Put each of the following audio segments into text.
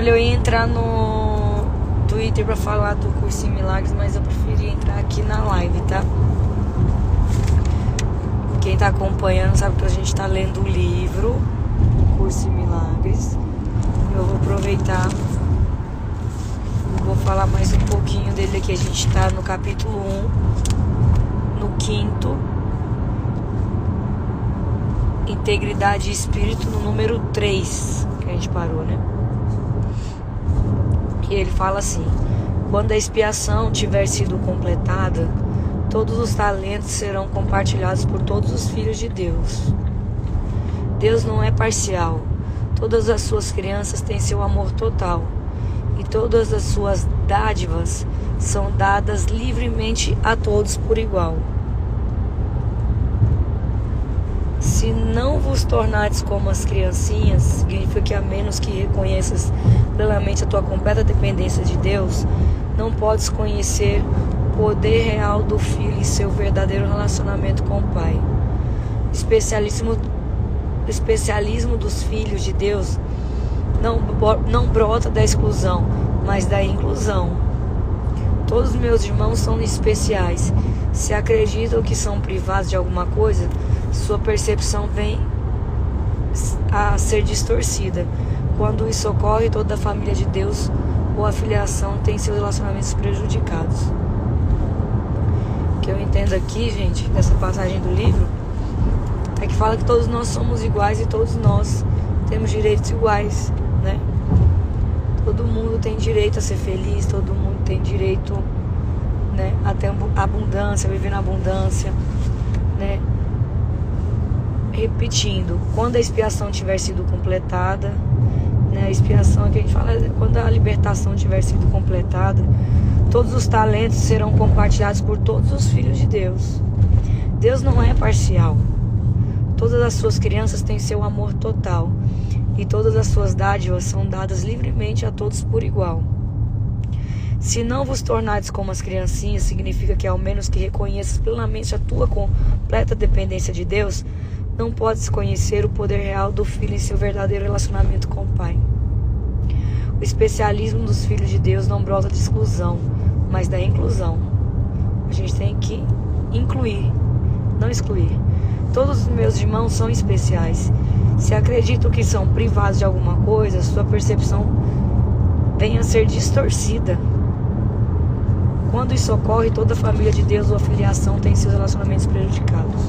Olha, eu ia entrar no Twitter pra falar do Curso em Milagres, mas eu preferi entrar aqui na live, tá? Quem tá acompanhando sabe que a gente tá lendo o livro Curso em Milagres. Eu vou aproveitar, vou falar mais um pouquinho dele aqui. A gente tá no capítulo 1, no 5º, Integridade e Espírito, no número 3, que a gente parou, né? E ele fala assim: quando a expiação tiver sido completada, todos os talentos serão compartilhados por todos os filhos de Deus. Deus não é parcial. Todas as suas crianças têm seu amor total. E todas as suas dádivas são dadas livremente a todos por igual. Se não vos tornares como as criancinhas, significa que a menos que reconheças plenamente a tua completa dependência de Deus, não podes conhecer o poder real do Filho e seu verdadeiro relacionamento com o Pai. O especialismo dos filhos de Deus não brota da exclusão, mas da inclusão. Todos os meus irmãos são especiais. Se acreditam que são privados de alguma coisa, sua percepção vem a ser distorcida. Quando isso ocorre, toda a família de Deus ou a filiação tem seus relacionamentos prejudicados. O que eu entendo aqui, gente, dessa passagem do livro, é que fala que todos nós somos iguais e todos nós temos direitos iguais, né? Todo mundo tem direito a ser feliz, todo mundo tem direito, né, a ter abundância, a viver na abundância, né? Repetindo, quando a expiação tiver sido completada, né, a expiação que a gente fala, quando a libertação tiver sido completada, todos os talentos serão compartilhados por todos os filhos de Deus. Deus não é parcial. Todas as suas crianças têm seu amor total, e todas as suas dádivas são dadas livremente a todos por igual. Se não vos tornares como as criancinhas, significa que ao menos que reconheças plenamente a tua completa dependência de Deus, não podes conhecer o poder real do Filho em seu verdadeiro relacionamento com o Pai. O especialismo dos filhos de Deus não brota de exclusão, mas da inclusão. A gente tem que incluir, não excluir. Todos os meus irmãos são especiais. Se acreditam que são privados de alguma coisa, sua percepção vem a ser distorcida. Quando isso ocorre, toda a família de Deus ou a filiação tem seus relacionamentos prejudicados.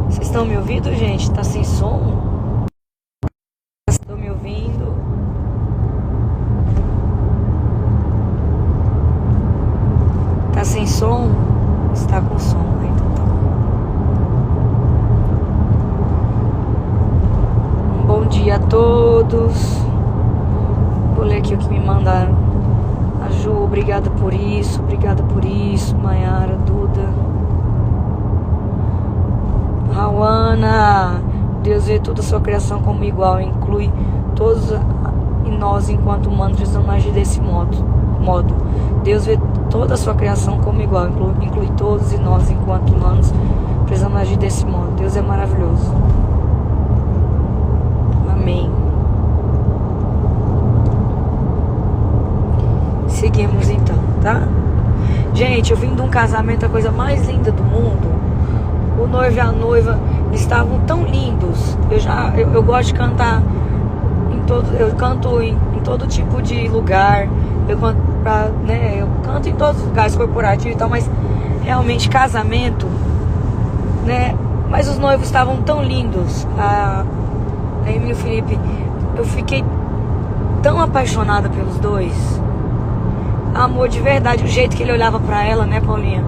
Vocês estão me ouvindo, gente? Tá sem som? Estão me ouvindo? Tá sem som? Está com som, então tá. Um bom dia a todos. Vou ler aqui o que me mandaram. A Ju, obrigada por isso, Maiara, Duda. Rauana, Deus vê toda a sua criação como igual, inclui todos e nós enquanto humanos precisamos agir desse modo. Deus vê toda a sua criação como igual, inclui todos e nós enquanto humanos precisamos agir desse modo. Deus é maravilhoso. Amém. Seguimos então, tá? Gente, eu vim de um casamento, a coisa mais linda do mundo. O noivo e a noiva estavam tão lindos. Eu gosto de cantar eu canto em todo tipo de lugar. Eu canto em todos os lugares corporativos e tal, mas realmente casamento, né? Mas os noivos estavam tão lindos. A Emily e o Felipe, eu fiquei tão apaixonada pelos dois. Amor de verdade, o jeito que ele olhava pra ela, né, Paulinha?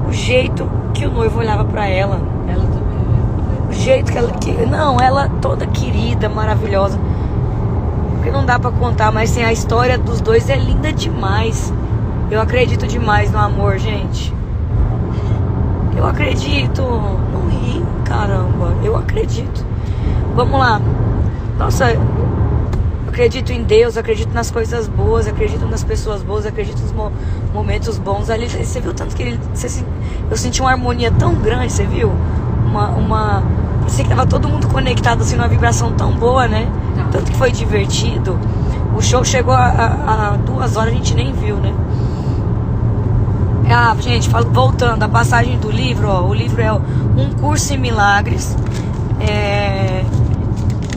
O jeito que o noivo olhava pra ela. Ela também. O jeito que ela toda querida, maravilhosa. Porque não dá pra contar, mas assim, a história dos dois é linda demais. Eu acredito demais no amor, gente. Eu acredito. Não ri, caramba. Eu acredito. Vamos lá. Nossa, eu acredito em Deus, acredito nas coisas boas, acredito nas pessoas boas, acredito nos momentos bons. Ali, você viu tanto que eu senti uma harmonia tão grande, você viu? Parecia que tava todo mundo conectado assim numa vibração tão boa, né? Tanto que foi divertido. O show chegou a 2 horas, a gente nem viu, né? Ah, gente, voltando, a passagem do livro, ó, o livro é Um Curso em Milagres.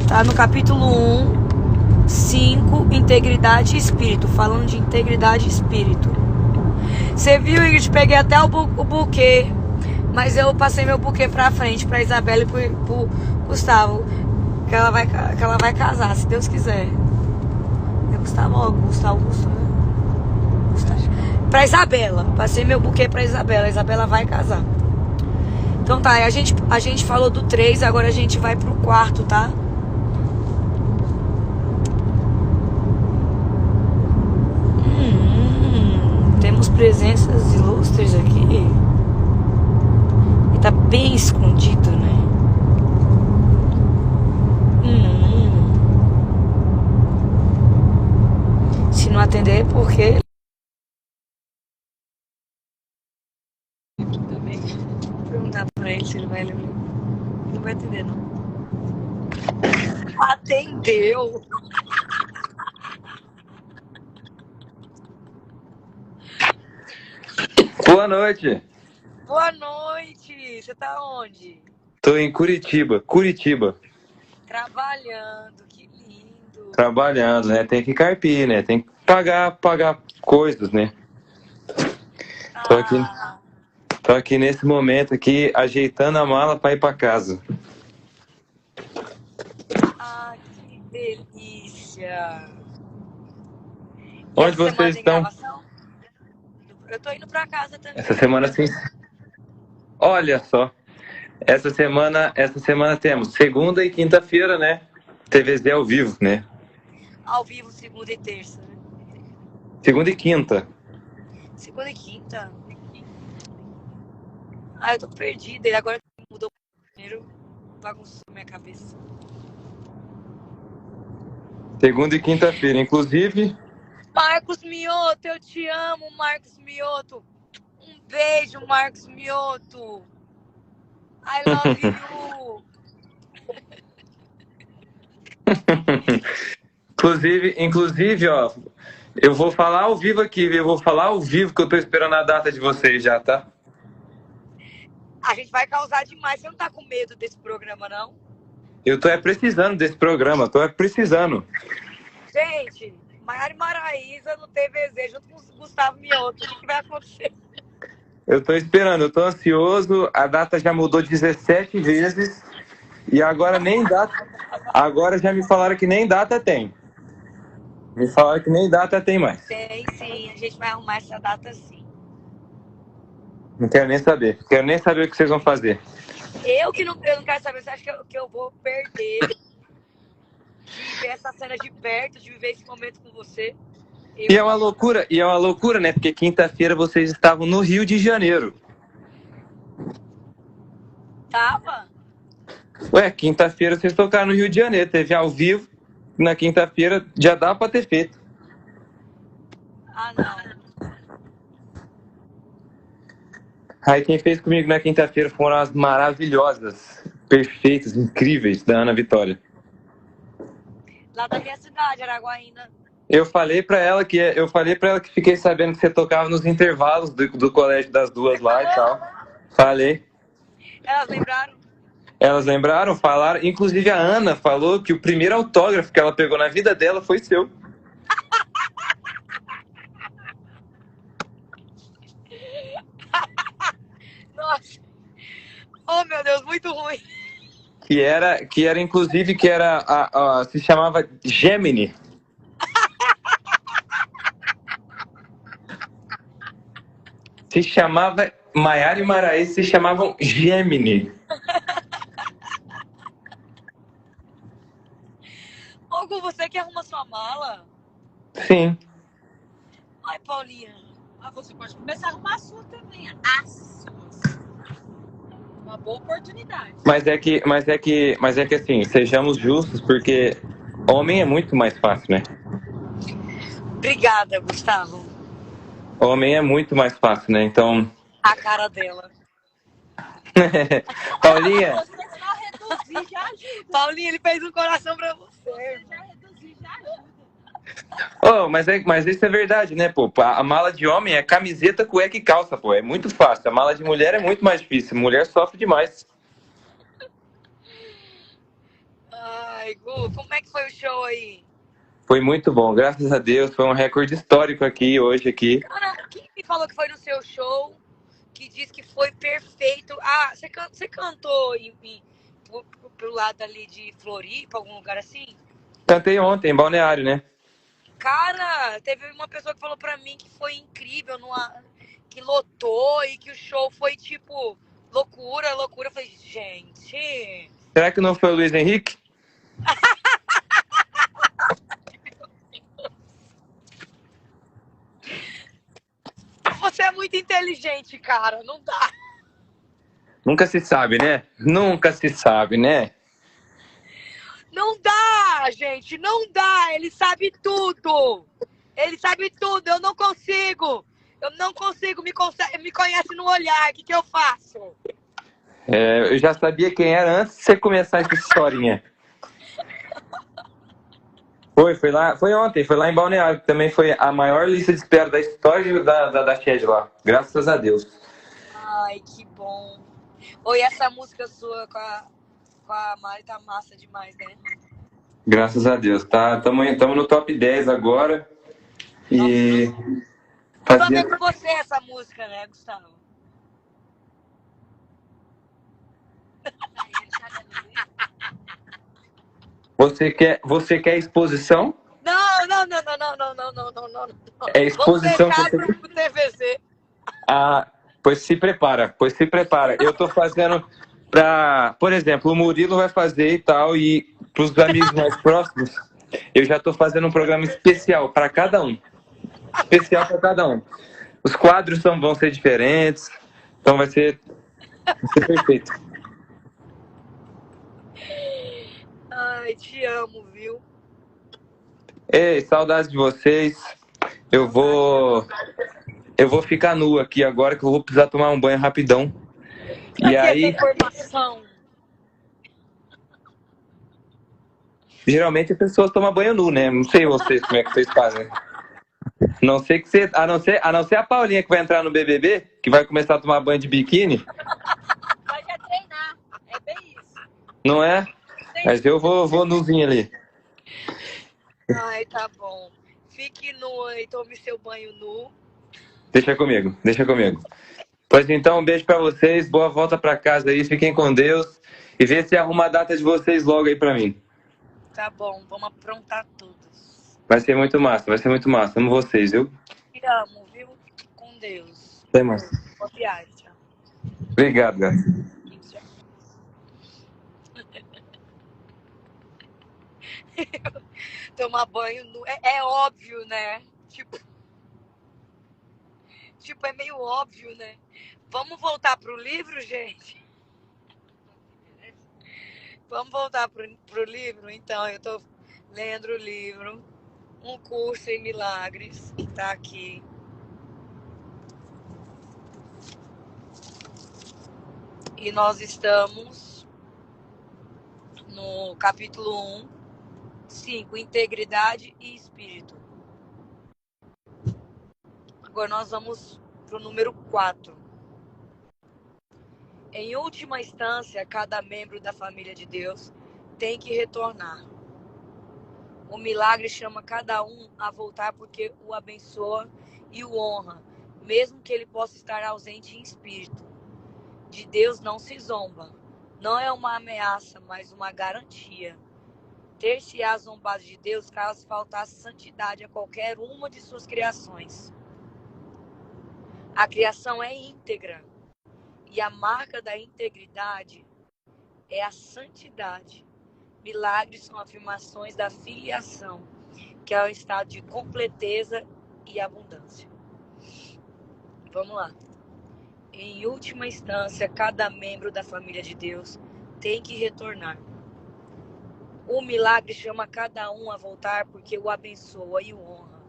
Tá no capítulo 1, 5, Integridade e Espírito. Falando de integridade e espírito. Você viu, Ingrid? Peguei até o buquê. Mas eu passei meu buquê pra frente, pra Isabela e pro Gustavo. Que ela vai casar, se Deus quiser. É Gustavo Augusto, né? Gustavo. Pra Isabela. Passei meu buquê pra Isabela. A Isabela vai casar. Então tá, a gente falou do 3, agora a gente vai pro 4, tá? Temos presenças ilustres aqui. E tá bem escondido, né? Se não atender, porque... também. Vou perguntar pra ele se ele vai lembrar. Ele não vai atender, não. Atendeu! Boa noite. Boa noite! Você tá onde? Tô em Curitiba. Trabalhando, que lindo! Trabalhando, né? Tem que carpir, né? Tem que pagar coisas, né? Tô aqui nesse momento aqui, ajeitando a mala pra ir pra casa. Ah, que delícia! Onde vocês estão? Eu tô indo pra casa também. Essa semana sim. Olha só. Essa semana temos segunda e quinta-feira, né? TVZ ao vivo, né? Ao vivo, segunda e terça, né? Segunda e quinta. Segunda e quinta? Ah, eu tô perdida. E agora que mudou o primeiro, bagunçou minha cabeça. Segunda e quinta-feira, inclusive. Marcos Mioto, eu te amo, Marcos Mioto. Um beijo, Marcos Mioto. I love you. Inclusive, ó, eu vou falar ao vivo aqui, eu vou falar ao vivo que eu tô esperando a data de vocês já, tá? A gente vai causar demais. Você não tá com medo desse programa, não? Eu tô precisando desse programa, tô precisando. Gente, Maiara e Maraísa no TVZ junto com o Gustavo Mioto. O que vai acontecer? Eu tô esperando, eu tô ansioso. A data já mudou 17 vezes e agora nem data. Agora já me falaram que nem data tem. Me falaram que nem data tem mais. Tem sim, a gente vai arrumar essa data sim. Não quero nem saber. Quero nem saber o que vocês vão fazer. Eu não quero saber. Você acha que eu vou perder de ver essa cena de perto, de viver esse momento com você? E é uma loucura, né? Porque quinta-feira vocês estavam no Rio de Janeiro. Tava? Ué, quinta-feira vocês tocaram no Rio de Janeiro. Teve ao vivo. Na quinta-feira já dá pra ter feito. Ah, não. Aí quem fez comigo na quinta-feira foram as maravilhosas, perfeitas, incríveis da Ana Vitória. Lá da minha cidade, Araguaína. Eu falei pra ela que fiquei sabendo que você tocava nos intervalos do colégio das duas lá e tal. Falei. Elas lembraram? Elas lembraram, falaram. Inclusive a Ana falou que o primeiro autógrafo que ela pegou na vida dela foi seu. Nossa. Oh, meu Deus, muito ruim. Que era inclusive, se chamava Gemini. Se chamava Maiara e Maraísa, se chamavam Gemini. Hugo, você que arruma sua mala? Sim. Ai, Paulinha. Ah, você pode começar a arrumar a sua também. As suas. Uma boa oportunidade. Mas é que assim, sejamos justos, porque homem é muito mais fácil, né? Obrigada, Gustavo. Homem é muito mais fácil, né? Então. A cara dela. Paulinha. Você só reduzir já ajuda. Paulinho, ele fez um coração pra você. Você já reduzir já ajuda. Oh, mas isso é verdade, né, pô? A mala de homem é camiseta, cueca e calça, pô. É muito fácil. A mala de mulher é muito mais difícil. Mulher sofre demais. Ai, Gu, como é que foi o show aí? Foi muito bom, graças a Deus. Foi um recorde histórico aqui, hoje, aqui. Cara, quem me falou que foi no seu show, que disse que foi perfeito? Ah, você cantou pro lado ali de Floripa, algum lugar assim? Cantei ontem, em Balneário, né? Cara, teve uma pessoa que falou pra mim que foi incrível, que lotou e que o show foi tipo loucura, loucura. Eu falei, gente, Será que não foi o Luiz Henrique? você é muito inteligente, cara, não dá. Nunca se sabe, né? Nunca se sabe, né? Não dá, gente, não dá. Ele sabe tudo. Ele sabe tudo. Eu não consigo. Eu não consigo. Me conhece no olhar. O que eu faço? Eu já sabia quem era antes de você começar essa historinha. Foi ontem, foi lá em Balneário, que também foi a maior lista de espera da história da Shed lá. Graças a Deus. Ai, que bom. Oi, essa música sua com a Mari tá massa demais, né? Graças a Deus. Tamo no top 10 agora. E Tudo a ver com você essa música, né, Gustavo? Você quer exposição? Não. É exposição Vamos que deixar você... pro TVC. Ah, pois se prepara. Eu tô fazendo pra... Por exemplo, o Murilo vai fazer e tal, e pros amigos mais próximos, eu já tô fazendo um programa especial para cada um. Especial para cada um. Os quadros vão ser diferentes, então vai ser perfeito. Ai, te amo, viu? Ei, saudades de vocês. Eu vou ficar nu aqui agora, que eu vou precisar tomar um banho rapidão. E aí, Informação. geralmente as pessoas tomam banho nu, né? Não sei vocês como é que vocês fazem. Não sei que você, a não ser a Paulinha que vai entrar no BBB, que vai começar a tomar banho de biquíni, Vai já treinar. É bem isso. não é? Mas eu vou nuzinho ali. Ai, tá bom. Fique nu aí, tome seu banho nu. Deixa comigo. Pois então, um beijo pra vocês, boa volta pra casa aí, fiquem com Deus e vê se arruma a data de vocês logo aí pra mim. Tá bom, vamos aprontar todos. Vai ser muito massa. Amo vocês, viu? Te amo, viu? Com Deus. Até mais. Boa viagem, tchau. Obrigado, gato. Tomar banho nu. É óbvio, né? Tipo, é meio óbvio, né? Vamos voltar pro livro, gente? Vamos voltar pro livro? Então, eu tô lendo o livro Um Curso em Milagres, que tá aqui. E nós estamos no capítulo 1, 5, Integridade e Espírito. Agora nós vamos pro número 4. Em última instância, cada membro da família de Deus tem que retornar. O milagre chama cada um a voltar porque o abençoa e o honra, mesmo que ele possa estar ausente em espírito. De Deus não se zomba. Não é uma ameaça, mas uma garantia. Ter-se-á zombado de Deus caso faltasse santidade a qualquer uma de suas criações. A criação é íntegra. E a marca da integridade é a santidade. Milagres são afirmações da filiação, que é o estado de completeza e abundância. Vamos lá. Em última instância, cada membro da família de Deus tem que retornar. O milagre chama cada um a voltar porque o abençoa e o honra,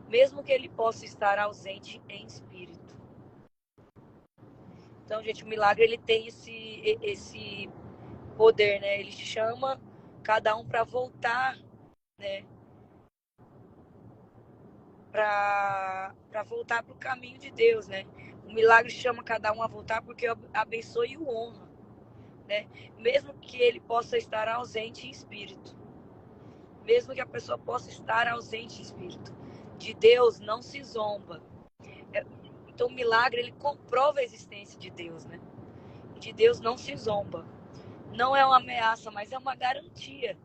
mesmo que ele possa estar ausente em espírito. Então, gente, o milagre ele tem poder, né? Ele chama cada um para voltar, né? Para voltar para o caminho de Deus, né? O milagre chama cada um a voltar porque abençoa e o honra, né? Mesmo que ele possa estar ausente em espírito. Mesmo que a pessoa possa estar ausente em espírito. De Deus não se zomba. Então o milagre, ele comprova a existência de Deus, né? De Deus não se zomba. Não é uma ameaça, mas é uma garantia.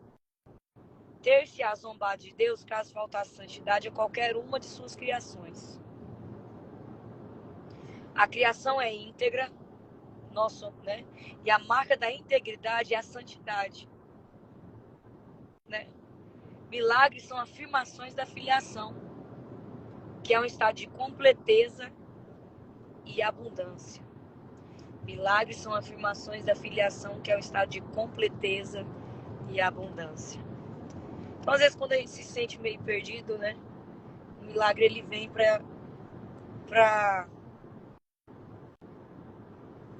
Ter-se a zombar de Deus, caso faltasse santidade, a qualquer uma de suas criações. A criação é íntegra, né? E a marca da integridade é a santidade, né? Milagres são afirmações da filiação, que é um estado de completeza e abundância. Milagres são afirmações da filiação, que é um estado de completeza e abundância. Então, às vezes, quando a gente se sente meio perdido, né? O milagre, ele vem para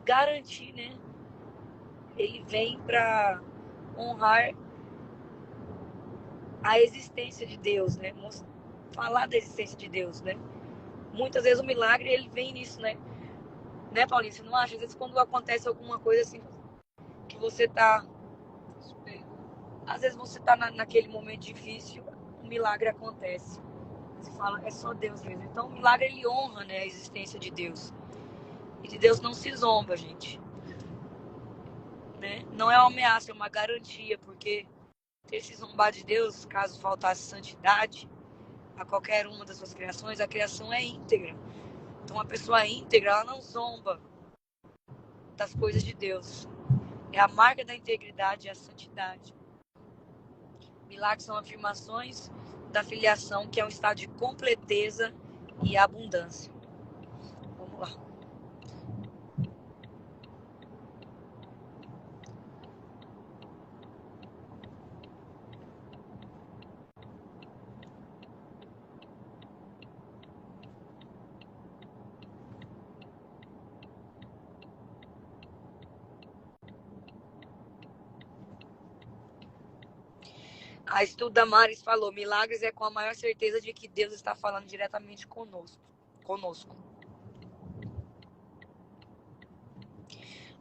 garantir, né? Ele vem para honrar a existência de Deus, né? Falar da existência de Deus, né? Muitas vezes o milagre, ele vem nisso, né? Né, Paulinho? Você não acha? Às vezes quando acontece alguma coisa assim, que você tá... Às vezes você tá naquele momento difícil, o milagre acontece. Você fala, é só Deus mesmo. Então o milagre, ele honra, né, a existência de Deus. E de Deus não se zomba, gente. Né? Não é uma ameaça, é uma garantia, porque ter se zombar de Deus, caso faltasse santidade a qualquer uma das suas criações, a criação é íntegra. Então, uma pessoa íntegra, ela não zomba das coisas de Deus. É a marca da integridade e a santidade. Milagres são afirmações da filiação, que é um estado de completeza e abundância. Vamos lá. A estudo da Maris falou, milagres é com a maior certeza de que Deus está falando diretamente conosco.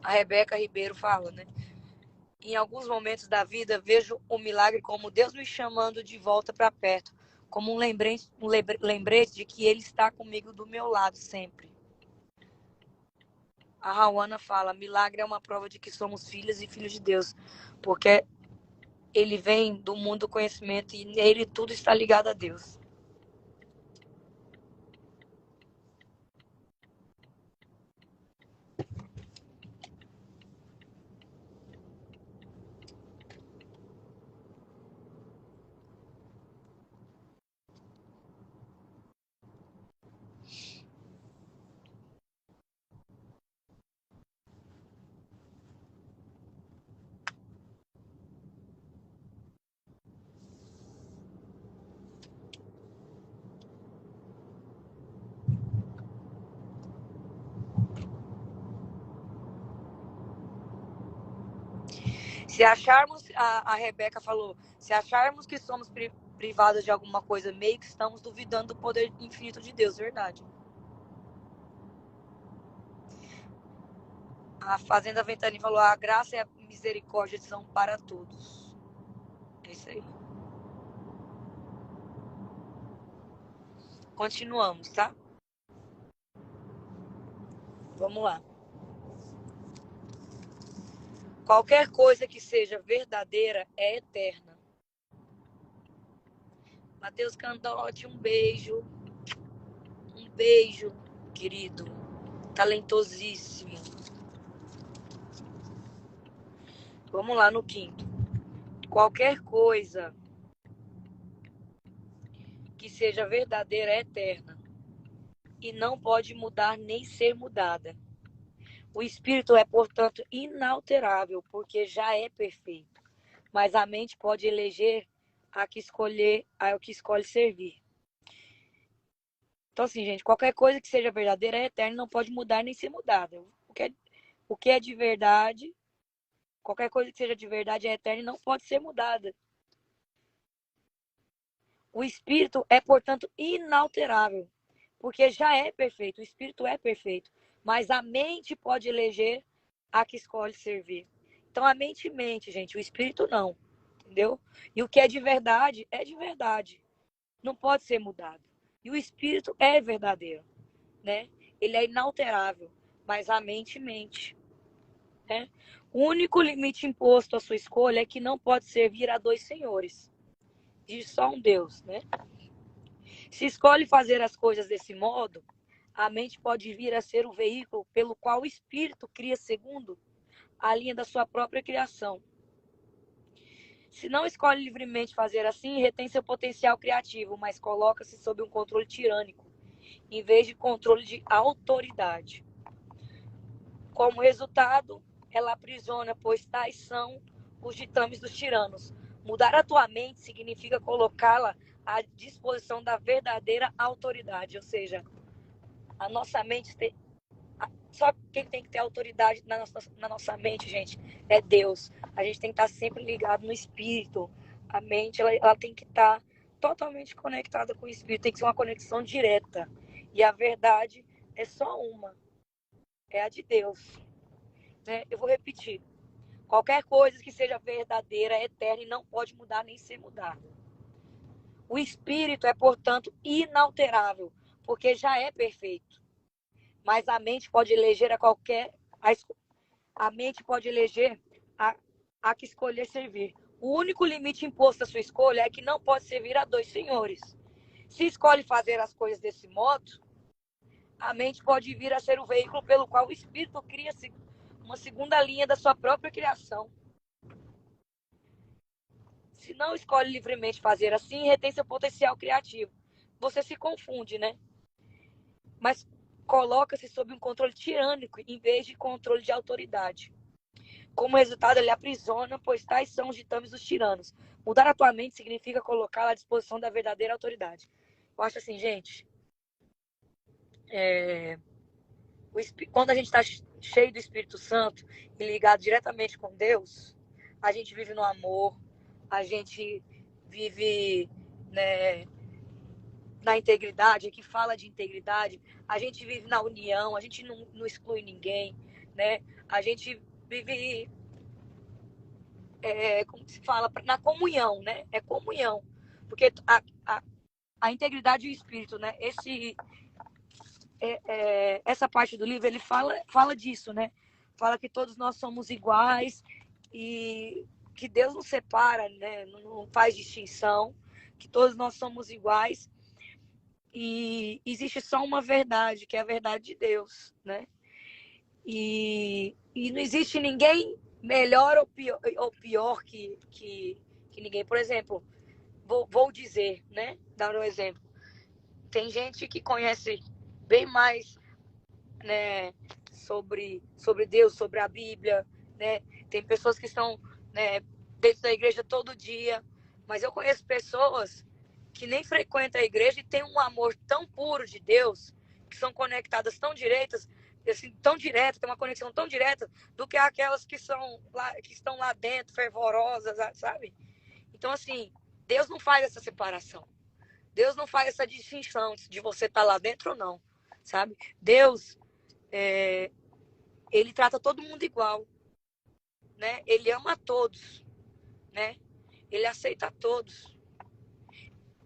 A Rebeca Ribeiro fala, né? Em alguns momentos da vida, vejo o milagre como Deus me chamando de volta para perto, como um lembrete de que Ele está comigo do meu lado sempre. A Rauana fala, milagre é uma prova de que somos filhas e filhos de Deus, porque Ele vem do mundo do conhecimento e nele tudo está ligado a Deus. Se acharmos, a Rebeca falou, se acharmos que somos privados de alguma coisa, meio que estamos duvidando do poder infinito de Deus, verdade. A Fazenda Ventani falou, a graça e a misericórdia são para todos. É isso aí. Continuamos, tá? Vamos lá. Qualquer coisa que seja verdadeira é eterna. Matheus Candotti, um beijo. Um beijo, querido. Talentosíssimo. Vamos lá no quinto. Qualquer coisa que seja verdadeira é eterna e não pode mudar nem ser mudada. O espírito é, portanto, inalterável, porque já é perfeito. Mas a mente pode eleger ao que escolhe servir. Então, assim, gente, qualquer coisa que seja verdadeira é eterna, não pode mudar nem ser mudada. O que é de verdade Qualquer coisa que seja de verdade é eterna e não pode ser mudada. O Espírito é, portanto, inalterável, porque já é perfeito. O Espírito é perfeito, mas a mente pode eleger a que escolhe servir. Então a mente mente, gente, o Espírito não, entendeu? E o que é de verdade, não pode ser mudado. E o Espírito é verdadeiro, né? Ele é inalterável, mas a mente mente, né? O único limite imposto à sua escolha é que não pode servir a dois senhores, de só um Deus, né? Se escolhe fazer as coisas desse modo, a mente pode vir a ser o veículo pelo qual o Espírito cria segundo a linha da sua própria criação. Se não escolhe livremente fazer assim, retém seu potencial criativo, mas coloca-se sob um controle tirânico, em vez de controle de autoridade. Como resultado, ela aprisiona, pois tais são os ditames dos tiranos. Mudar a tua mente significa colocá-la à disposição da verdadeira autoridade, ou seja, a nossa mente tem... Só quem tem que ter autoridade na nossa mente, gente, é Deus. A gente tem que estar sempre ligado no Espírito. A mente, ela tem que estar totalmente conectada com o Espírito. Tem que ser uma conexão direta. E a verdade é só uma. É a de Deus. Né? Eu vou repetir. Qualquer coisa que seja verdadeira, eterna e não pode mudar nem ser mudada. O Espírito é, portanto, inalterável, porque já é perfeito. Mas a mente pode eleger a mente pode eleger a que escolher servir. O único limite imposto à sua escolha é que não pode servir a dois senhores. Se escolhe fazer as coisas desse modo, a mente pode vir a ser o veículo pelo qual o Espírito cria uma segunda linha da sua própria criação. Se não escolhe livremente fazer assim, retém seu potencial criativo. Você se confunde, né? Mas coloca-se sob um controle tirânico em vez de controle de autoridade. Como resultado, ele aprisiona, pois tais são os ditames dos tiranos. Mudar a tua mente significa colocá-la à disposição da verdadeira autoridade. Eu acho assim, gente, quando a gente está cheio do Espírito Santo e ligado diretamente com Deus, a gente vive no amor, a gente vive, né, na integridade, aqui fala de integridade, a gente vive na união, a gente não exclui ninguém, né? A gente vive, como se fala, na comunhão, né? É comunhão, porque a integridade e o Espírito, né? Essa parte do livro, ele fala disso, né? Fala que todos nós somos iguais e que Deus nos separa, né? Não faz distinção, que todos nós somos iguais. E existe só uma verdade, que é a verdade de Deus, né? E não existe ninguém melhor ou pior que ninguém. Por exemplo, vou dizer, né? Dar um exemplo. Tem gente que conhece bem mais, né, sobre Deus, sobre a Bíblia, né? Tem pessoas que estão, né, dentro da igreja todo dia, mas eu conheço pessoas que nem frequentam a igreja e têm um amor tão puro de Deus, que são conectadas tão diretas, assim, tão direta, tem uma conexão tão direta do que aquelas que estão lá dentro, fervorosas, sabe? Então, assim, Deus não faz essa separação. Deus não faz essa distinção de você estar lá dentro ou não, sabe? Deus, ele trata todo mundo igual, né? Ele ama a todos, né? Ele aceita a todos.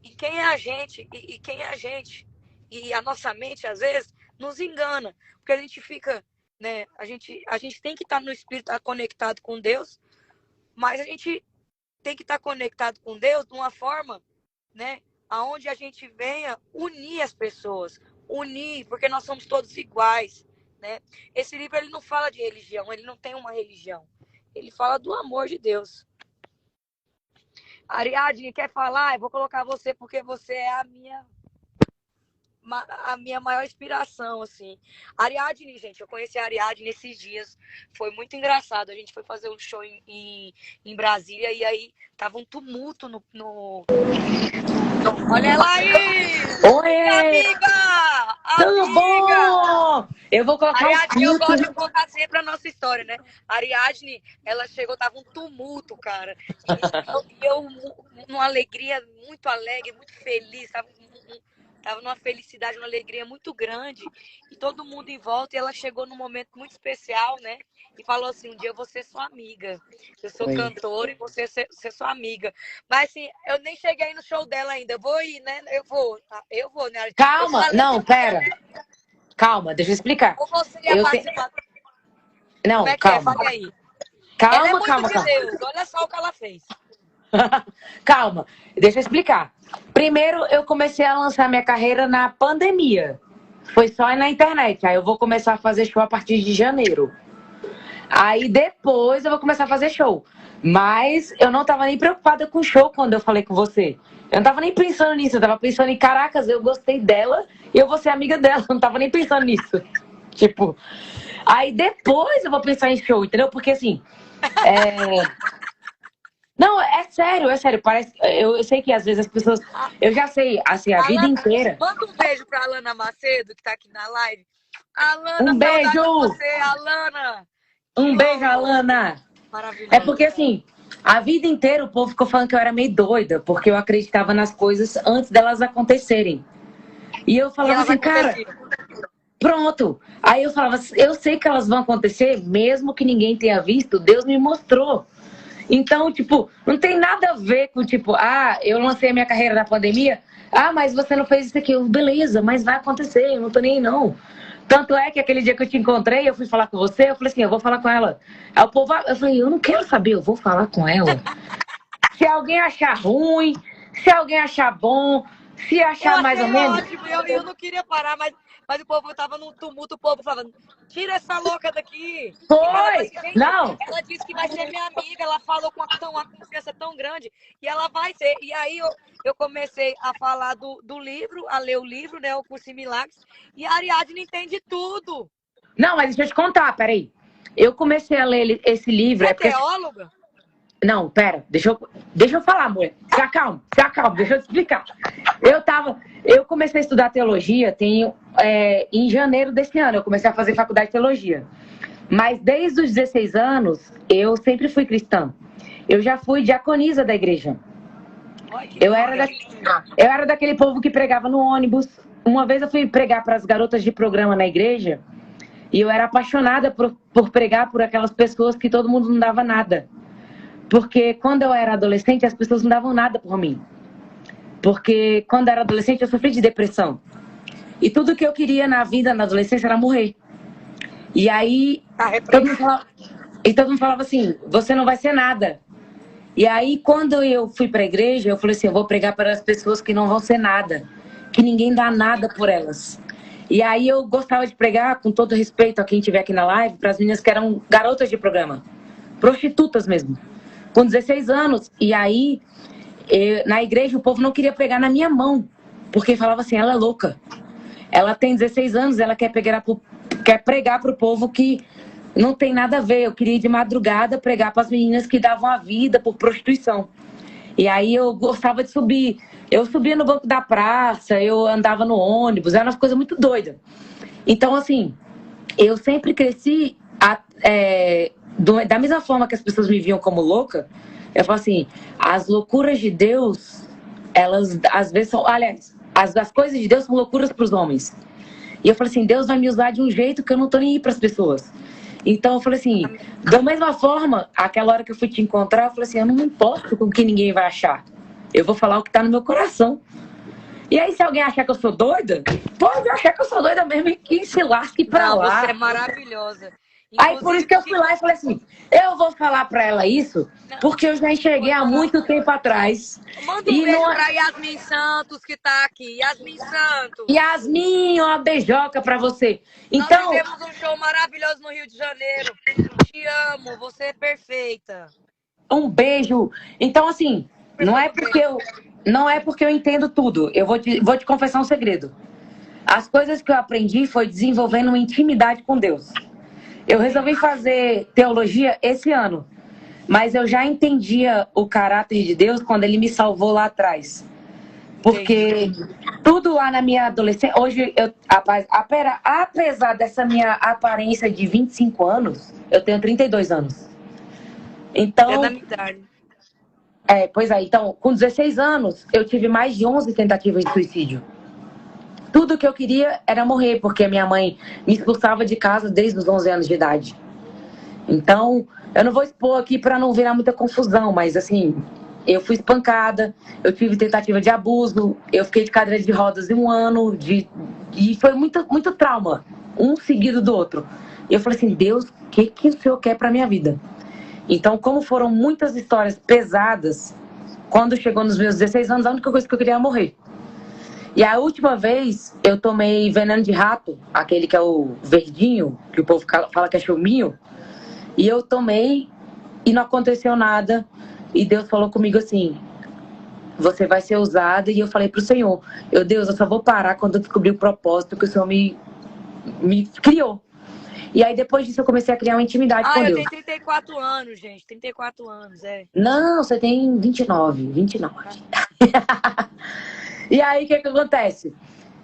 E quem é a gente? E a nossa mente, às vezes, nos engana. Porque a gente fica, né? A gente tem que estar no Espírito, estar conectado com Deus, mas a gente tem que estar conectado com Deus de uma forma, né? Aonde a gente venha unir as pessoas. Unir, porque nós somos todos iguais, né? Esse livro, ele não fala de religião, ele não tem uma religião. Ele fala do amor de Deus. Ariadne, quer falar? Eu vou colocar você porque você é a minha maior inspiração, assim. Ariadne, gente, eu conheci a Ariadne nesses dias. Foi muito engraçado. A gente foi fazer um show em Brasília e aí tava um tumulto no... Olha ela aí! Oi! Amiga! Tudo bom? Eu vou colocar os Ariadne, eu gosto filtros. de contar sempre a nossa história, né? A Ariadne, ela chegou, tava um tumulto, cara. E eu numa alegria muito alegre, muito feliz, tava numa felicidade, uma alegria muito grande. E todo mundo em volta, e ela chegou num momento muito especial, né? E falou assim, um dia eu vou ser sua amiga. Eu sou Oi. cantora e você ser sua amiga. Mas assim, eu nem cheguei no show dela ainda. Eu vou ir, né? Eu vou, né? Eu Calma, falei não, que pera. Calma, deixa eu explicar. ou você ia Eu te... participar. Como Não, é que é? calma. Fale aí. Ela é Calma, muito calma, de calma. Deus. Olha só o que ela fez. Calma, deixa eu explicar. Primeiro, eu comecei a lançar minha carreira na pandemia. Foi só na internet. Aí eu vou começar a fazer show a partir de janeiro. Aí depois eu vou começar a fazer show. Mas eu não tava nem preocupada com o show quando eu falei com você. Eu não tava nem pensando nisso. Eu tava pensando em, caracas, eu gostei dela e eu vou ser amiga dela. Eu não tava nem pensando nisso. Tipo, aí depois eu vou pensar em show, entendeu? Porque assim, não, é sério, é sério. Parece, eu sei que às vezes as pessoas, eu já sei, assim, a vida Alana, inteira. manda um beijo pra Alana Macedo, que tá aqui na live. Alana, Um saudade beijo, de você, Alana. um Te beijo, amo. Alana. Maravilhosa. É porque assim, a vida inteira o povo ficou falando que eu era meio doida, porque eu acreditava nas coisas antes delas acontecerem. E eu E falava elas assim, cara, aconteciam. pronto. Aí eu falava, eu sei que elas vão acontecer, mesmo que ninguém tenha visto, Deus me mostrou. Então, tipo, não tem nada a ver com, tipo, eu lancei a minha carreira na pandemia, mas você não fez isso aqui. Beleza, mas vai acontecer, eu não tô nem aí, não. Tanto é que aquele dia que eu te encontrei, eu fui falar com você, eu falei assim, eu vou falar com ela. Aí o povo, eu falei, eu não quero saber, eu vou falar com ela. Se alguém achar ruim, se alguém achar bom, se Eu achar mais ou achei menos. ótimo. Eu não queria parar, mas o povo tava num tumulto. O povo falando, tira essa louca daqui. E cada Foi! vez, gente, Não! ela disse que vai ser minha amiga. Ela falou com uma confiança tão grande. E ela vai ser. E aí eu comecei a falar do livro, a ler o livro, né? O Curso em Milagres. E a Ariadne entende tudo. Não, mas deixa eu te contar, peraí. Eu comecei a ler esse livro. Você é Porque... teóloga? Não, pera, deixa eu falar, mulher. Se acalma, deixa eu te explicar. Eu comecei a estudar teologia em janeiro desse ano, eu comecei a fazer faculdade de teologia. Mas desde os 16 anos, eu sempre fui cristã. Eu já fui diaconisa da igreja. Eu era daquele povo que pregava no ônibus. Uma vez eu fui pregar para as garotas de programa na igreja e eu era apaixonada por pregar por aquelas pessoas que todo mundo não dava nada. Porque quando eu era adolescente, as pessoas não davam nada por mim. Porque quando eu era adolescente, eu sofri de depressão. E tudo que eu queria na vida, na adolescência, era morrer. E aí, todo mundo falava assim, você não vai ser nada. E aí, quando eu fui para a igreja, eu falei assim, eu vou pregar para as pessoas que não vão ser nada. Que ninguém dá nada por elas. E aí, eu gostava de pregar, com todo respeito a quem estiver aqui na live, para as meninas que eram garotas de programa. Prostitutas mesmo. Com 16 anos, e aí, na igreja, o povo não queria pregar na minha mão, porque falava assim, ela é louca. Ela tem 16 anos, ela quer pregar para o povo que não tem nada a ver. Eu queria ir de madrugada pregar para as meninas que davam a vida por prostituição. E aí eu gostava de subir. Eu subia no banco da praça, eu andava no ônibus, era uma coisa muito doida. Então, assim, eu sempre cresci... da mesma forma que as pessoas me viam como louca, eu falo assim, as loucuras de Deus, elas às vezes são, aliás, as coisas de Deus são loucuras para os homens. E eu falei assim, Deus vai me usar de um jeito que eu não tô nem aí para as pessoas. Então eu falei assim, da mesma forma, aquela hora que eu fui te encontrar, eu falei assim, eu não me importo com o que ninguém vai achar. Eu vou falar o que tá no meu coração. E aí, se alguém achar que eu sou doida, pode achar que eu sou doida mesmo e que se lasque pra lá. Você é maravilhosa. Aí por isso que eu fui lá e falei assim, eu vou falar pra ela isso, porque eu já enxerguei há muito tempo atrás. Manda um beijo pra Yasmin Santos, que tá aqui. Yasmin Santos. Yasmin, uma beijoca pra você. Então, nós fizemos um show maravilhoso no Rio de Janeiro. Te amo, você é perfeita. Um beijo. Então, assim, não é porque eu entendo tudo. Eu vou te confessar um segredo. As coisas que eu aprendi foi desenvolvendo uma intimidade com Deus. Eu resolvi fazer teologia esse ano, mas eu já entendia o caráter de Deus quando Ele me salvou lá atrás. Porque tudo lá na minha adolescência... Hoje, apesar dessa minha aparência de 25 anos, eu tenho 32 anos. Então... É da minha idade. Pois é. Então, com 16 anos, eu tive mais de 11 tentativas de suicídio. Tudo que eu queria era morrer, porque a minha mãe me expulsava de casa desde os 11 anos de idade. Então, eu não vou expor aqui para não virar muita confusão, mas assim, eu fui espancada, eu tive tentativa de abuso, eu fiquei de cadeira de rodas em um ano, e foi muito, muito trauma, um seguido do outro. E eu falei assim, Deus, o que o Senhor quer para minha vida? Então, como foram muitas histórias pesadas, quando chegou nos meus 16 anos, a única coisa que eu queria era morrer. E a última vez, eu tomei veneno de rato, aquele que é o verdinho, que o povo fala que é chuminho, e eu tomei e não aconteceu nada. E Deus falou comigo assim, você vai ser usada. E eu falei pro Senhor, Deus, eu só vou parar quando eu descobrir o propósito que o Senhor me criou. E aí, depois disso, eu comecei a criar uma intimidade com Deus. Eu tenho 34 anos, gente. 34 anos, Não, você tem 29. E aí, o que acontece?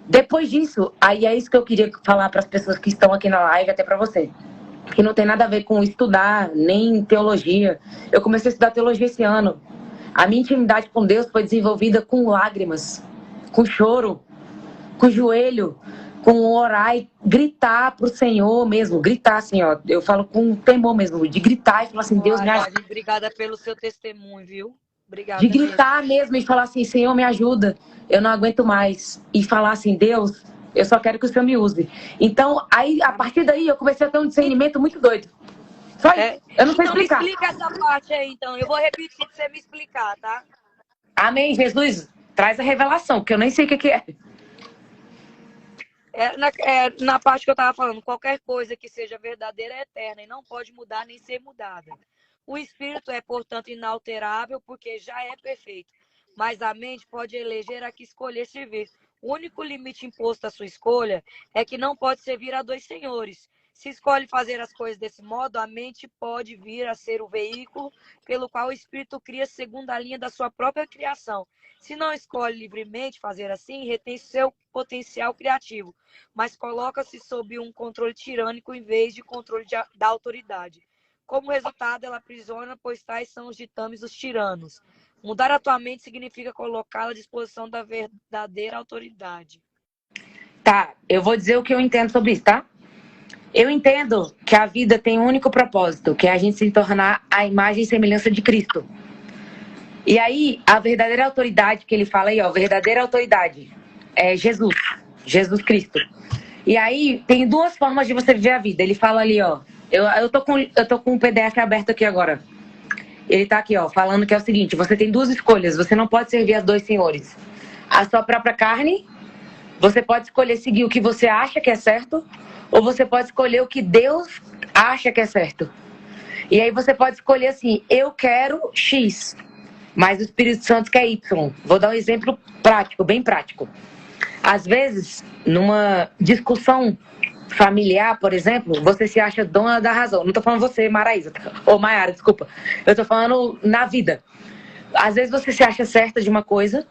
Depois disso, aí é isso que eu queria falar para as pessoas que estão aqui na live, até para você. Que não tem nada a ver com estudar, nem teologia. Eu comecei a estudar teologia esse ano. A minha intimidade com Deus foi desenvolvida com lágrimas, com choro, com joelho, com orar e gritar pro Senhor mesmo. Gritar assim, ó. Eu falo com temor mesmo, de gritar e falar assim, Deus me ajuda. Obrigada pelo seu testemunho, viu? Obrigada. De gritar mesmo e falar assim, Senhor, me ajuda. Eu não aguento mais. E falar assim, Deus, eu só quero que o Senhor me use. Então, aí, a partir daí, eu comecei a ter um discernimento muito doido. Só isso. Eu não sei explicar. Me explica essa parte aí, então. Eu vou repetir pra você me explicar, tá? Amém, Jesus. Traz a revelação, porque eu nem sei o que é. Na parte que eu tava falando, qualquer coisa que seja verdadeira é eterna e não pode mudar nem ser mudada. O espírito é, portanto, inalterável porque já é perfeito, mas a mente pode eleger a que escolher servir. O único limite imposto à sua escolha é que não pode servir a dois senhores. Se escolhe fazer as coisas desse modo, a mente pode vir a ser o veículo pelo qual o espírito cria segundo a linha da sua própria criação. Se não escolhe livremente fazer assim, retém seu potencial criativo, mas coloca-se sob um controle tirânico em vez de controle da autoridade. Como resultado, ela aprisiona, pois tais são os ditames dos tiranos. Mudar a tua mente significa colocá-la à disposição da verdadeira autoridade. Tá, eu vou dizer o que eu entendo sobre isso, tá? Eu entendo que a vida tem um único propósito, que é a gente se tornar a imagem e semelhança de Cristo. E aí, a verdadeira autoridade que ele fala aí, ó, verdadeira autoridade é Jesus Cristo. E aí, tem duas formas de você viver a vida. Ele fala ali, ó, eu tô com um PDF aberto aqui agora. Ele tá aqui, ó, falando que é o seguinte, você tem duas escolhas, você não pode servir a dois senhores. A sua própria carne, você pode escolher seguir o que você acha que é certo, ou você pode escolher o que Deus acha que é certo. E aí você pode escolher assim, eu quero X, mas o Espírito Santo quer Y. Vou dar um exemplo prático, bem prático. Às vezes, numa discussão familiar, por exemplo, você se acha dona da razão. Não tô falando você, Maraísa, ou Maiara, desculpa. Eu tô falando na vida. Às vezes você se acha certa de uma coisa,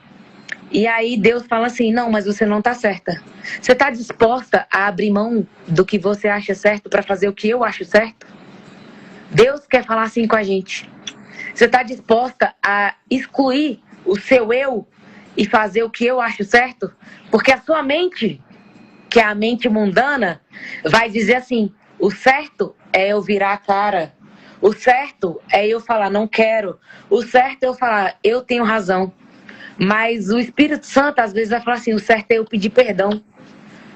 e aí Deus fala assim, não, mas você não tá certa. Você tá disposta a abrir mão do que você acha certo para fazer o que eu acho certo? Deus quer falar assim com a gente. Você tá disposta a excluir o seu eu e fazer o que eu acho certo? Porque a sua mente, que é a mente mundana, vai dizer assim, o certo é eu virar a cara. O certo é eu falar, não quero. O certo é eu falar, eu tenho razão. Mas o Espírito Santo, às vezes, vai falar assim, o certo é eu pedir perdão.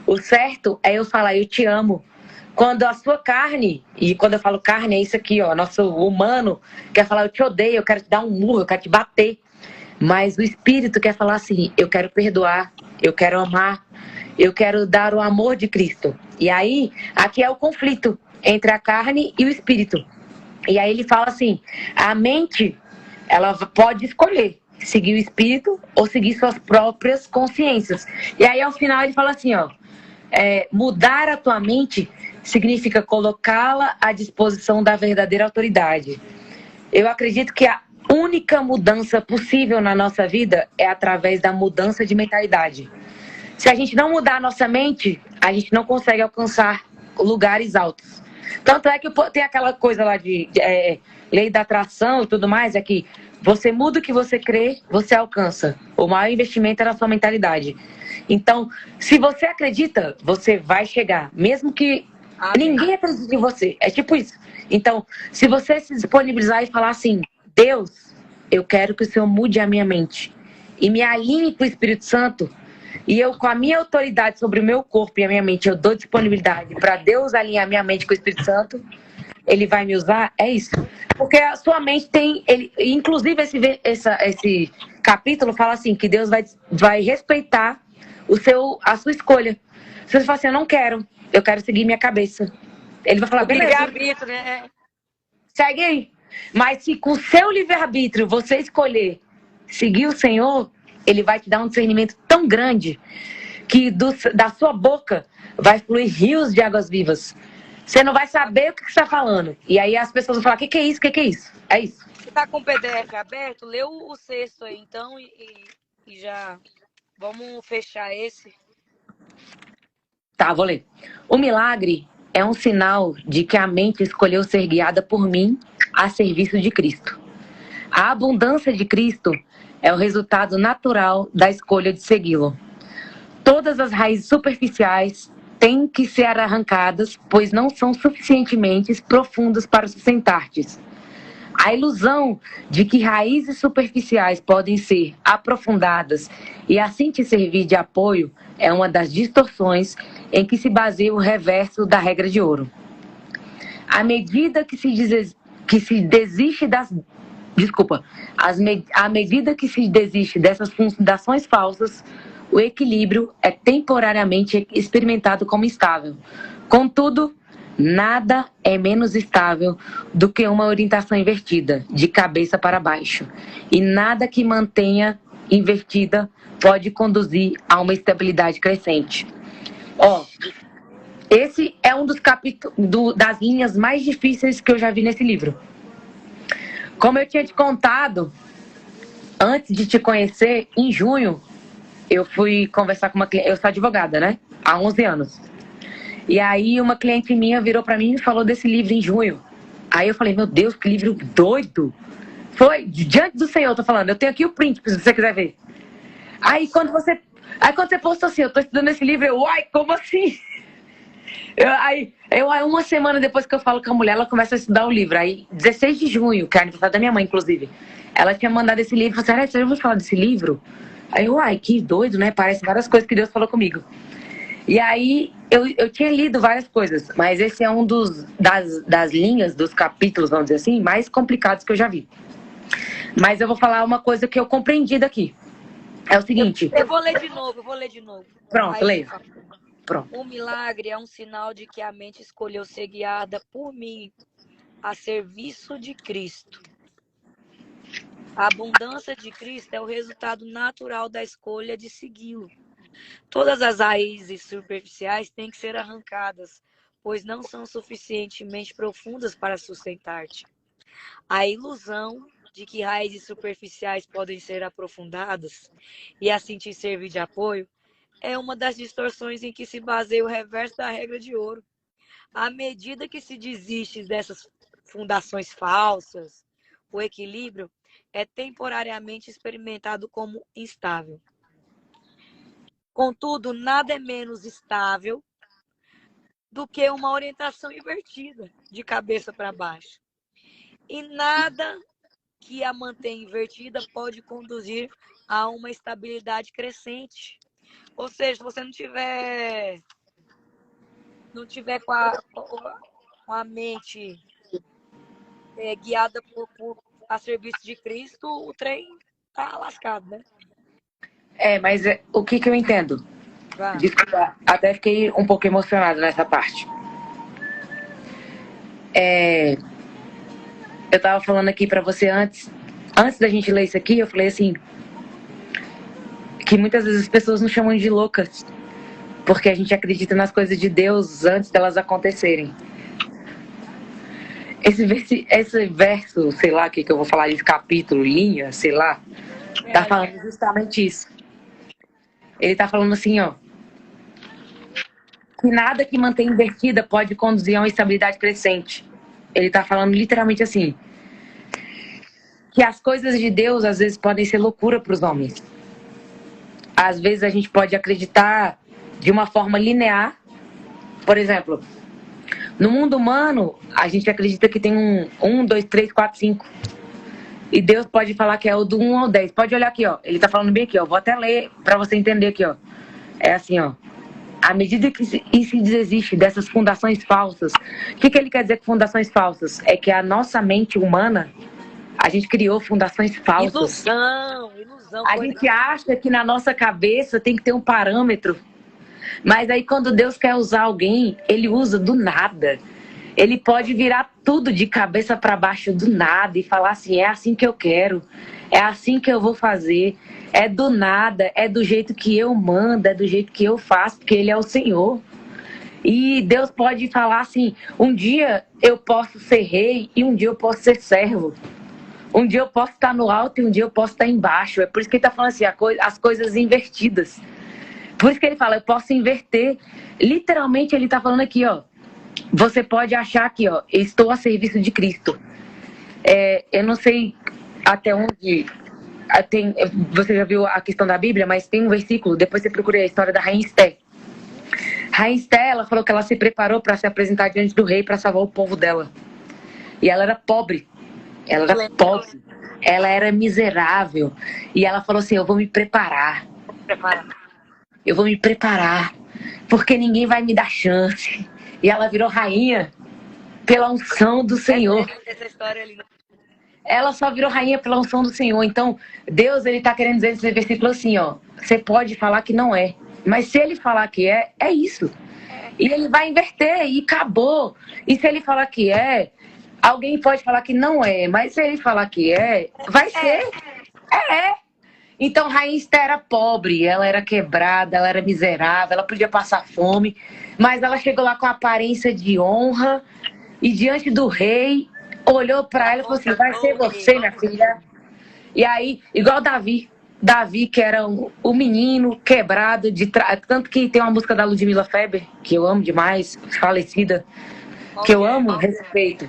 O certo é eu falar, eu te amo. Quando a sua carne, e quando eu falo carne, é isso aqui, ó, nosso humano, quer falar, eu te odeio, eu quero te dar um murro, eu quero te bater. Mas o Espírito quer falar assim, eu quero perdoar, eu quero amar, eu quero dar o amor de Cristo. E aí, aqui é o conflito entre a carne e o Espírito. E aí ele fala assim, a mente, ela pode escolher seguir o Espírito ou seguir suas próprias consciências. E aí, ao final, ele fala assim, ó, mudar a tua mente significa colocá-la à disposição da verdadeira autoridade. Eu acredito que a única mudança possível na nossa vida é através da mudança de mentalidade. Se a gente não mudar a nossa mente, a gente não consegue alcançar lugares altos. Tanto é que tem aquela coisa lá de lei da atração e tudo mais, é que você muda o que você crê, você alcança. O maior investimento é na sua mentalidade. Então, se você acredita, você vai chegar. Mesmo que ninguém acredite em você. É tipo isso. Então, se você se disponibilizar e falar assim, Deus, eu quero que o Senhor mude a minha mente e me alinhe com o Espírito Santo, e eu, com a minha autoridade sobre o meu corpo e a minha mente, eu dou disponibilidade para Deus alinhar minha mente com o Espírito Santo, Ele vai me usar, é isso. Porque a sua mente tem... inclusive, esse capítulo fala assim, que Deus vai respeitar a sua escolha. Se você fala assim, eu quero seguir minha cabeça. Ele vai falar, beleza. Livre-arbítrio, né? Segue aí. Mas se com o seu livre-arbítrio você escolher seguir o Senhor, Ele vai te dar um discernimento tão grande que da sua boca vai fluir rios de águas vivas. Você não vai saber o que você está falando. E aí as pessoas vão falar, o que é isso? O que é isso? É isso. Você está com o PDF aberto? Lê o 6º aí, então, e já... Vamos fechar esse. Tá, vou ler. O milagre é um sinal de que a mente escolheu ser guiada por mim a serviço de Cristo. A abundância de Cristo é o resultado natural da escolha de segui-lo. Todas as raízes superficiais têm que ser arrancadas, pois não são suficientemente profundas para sustentar-te. A ilusão de que raízes superficiais podem ser aprofundadas e assim te servir de apoio é uma das distorções em que se baseia o reverso da regra de ouro. À medida que se desiste dessas fundações falsas, o equilíbrio é temporariamente experimentado como estável. Contudo, nada é menos estável do que uma orientação invertida, de cabeça para baixo. E nada que mantenha invertida pode conduzir a uma estabilidade crescente. Esse é um dos capítulos das linhas mais difíceis que eu já vi nesse livro. Como eu tinha te contado, antes de te conhecer, em junho, eu fui conversar com uma cliente. Eu sou advogada, né? Há 11 anos. E aí uma cliente minha virou pra mim e falou desse livro em junho. Aí eu falei, meu Deus, que livro doido. Foi, diante do Senhor, eu tô falando. Eu tenho aqui o print, se você quiser ver. Aí quando você postou assim, eu tô estudando esse livro, eu, uai, como assim? Aí, uma semana depois que eu falo com a mulher, ela começa a estudar o livro. Aí, 16 de junho, que é aniversário da minha mãe, inclusive, ela tinha mandado esse livro. Eu falei assim, você já ouviu falar desse livro? Aí, uai, que doido, né? Parece várias coisas que Deus falou comigo. E aí, eu tinha lido várias coisas, mas esse é um das linhas, dos capítulos, vamos dizer assim, mais complicados que eu já vi. Mas eu vou falar uma coisa que eu compreendi daqui. É o seguinte... Eu vou ler de novo, Pronto, leia. Pronto. O milagre é um sinal de que a mente escolheu ser guiada por mim a serviço de Cristo. A abundância de Cristo é o resultado natural da escolha de segui-lo. Todas as raízes superficiais têm que ser arrancadas, pois não são suficientemente profundas para sustentar-te. A ilusão de que raízes superficiais podem ser aprofundadas e assim te servir de apoio é uma das distorções em que se baseia o reverso da regra de ouro. À medida que se desiste dessas fundações falsas, o equilíbrio é temporariamente experimentado como instável. Contudo, nada é menos estável do que uma orientação invertida, de cabeça para baixo. E nada que a mantém invertida pode conduzir a uma estabilidade crescente. Ou seja, se você não tiver com a mente guiada a serviço de Cristo, o trem tá lascado, né? Mas o que eu entendo? Desculpa, até fiquei um pouco emocionada nessa parte. Eu tava falando aqui pra você antes da gente ler isso aqui, eu falei assim, que muitas vezes as pessoas nos chamam de loucas, porque a gente acredita nas coisas de Deus antes delas acontecerem. Esse verso, sei lá o que eu vou falar, esse capítulo, linha, sei lá, tá falando justamente isso. Ele tá falando assim, ó, que nada que mantém invertida pode conduzir a uma estabilidade crescente. Ele tá falando literalmente assim, que as coisas de Deus às vezes podem ser loucura para os homens. Às vezes a gente pode acreditar de uma forma linear. Por exemplo, no mundo humano, a gente acredita que tem um 2, 3, 4, 5. E Deus pode falar que é o do 1 ao 10. Pode olhar aqui, ó. Ele tá falando bem aqui, ó. Vou até ler para você entender aqui, ó. É assim, ó. À medida que se desiste dessas fundações falsas. O que ele quer dizer com fundações falsas? É que a nossa mente humana, a gente criou fundações falsas. Ilusão. A gente acha que na nossa cabeça tem que ter um parâmetro. Mas aí quando Deus quer usar alguém, ele usa do nada. Ele pode virar tudo de cabeça para baixo do nada e falar assim, é assim que eu quero, é assim que eu vou fazer, é do nada, é do jeito que eu mando, é do jeito que eu faço, porque ele é o Senhor. E Deus pode falar assim, um dia eu posso ser rei e um dia eu posso ser servo. Um dia eu posso estar no alto e um dia eu posso estar embaixo. É por isso que ele está falando assim, as coisas invertidas. Por isso que ele fala, eu posso inverter. Literalmente ele está falando aqui, ó. Você pode achar que, ó, estou a serviço de Cristo. Eu não sei até onde você já viu a questão da Bíblia, mas tem um versículo, depois você procura a história da Rainha Esté. Rainha Esté, ela falou que ela se preparou para se apresentar diante do rei para salvar o povo dela. E ela era pobre. Ela era pobre. Ela era miserável. E ela falou assim, eu vou me preparar. Eu vou me preparar. Porque ninguém vai me dar chance. E ela virou rainha pela unção do Senhor. Essa história ali. Ela só virou rainha pela unção do Senhor. Então, Deus, ele tá querendo dizer nesse versículo assim, ó. Você pode falar que não é. Mas se ele falar que é isso. E ele vai inverter e acabou. E se ele falar que é, alguém pode falar que não é. Mas se ele falar que é, vai ser. Então, Rainha Esté era pobre, ela era quebrada, ela era miserável, ela podia passar fome, mas ela chegou lá com a aparência de honra e diante do rei, olhou para ela e falou assim, vai ser você, minha filha. E aí, igual Davi, que era o menino quebrado, tanto que tem uma música da Ludmilla Feber, que eu amo demais, falecida, que eu amo, respeito.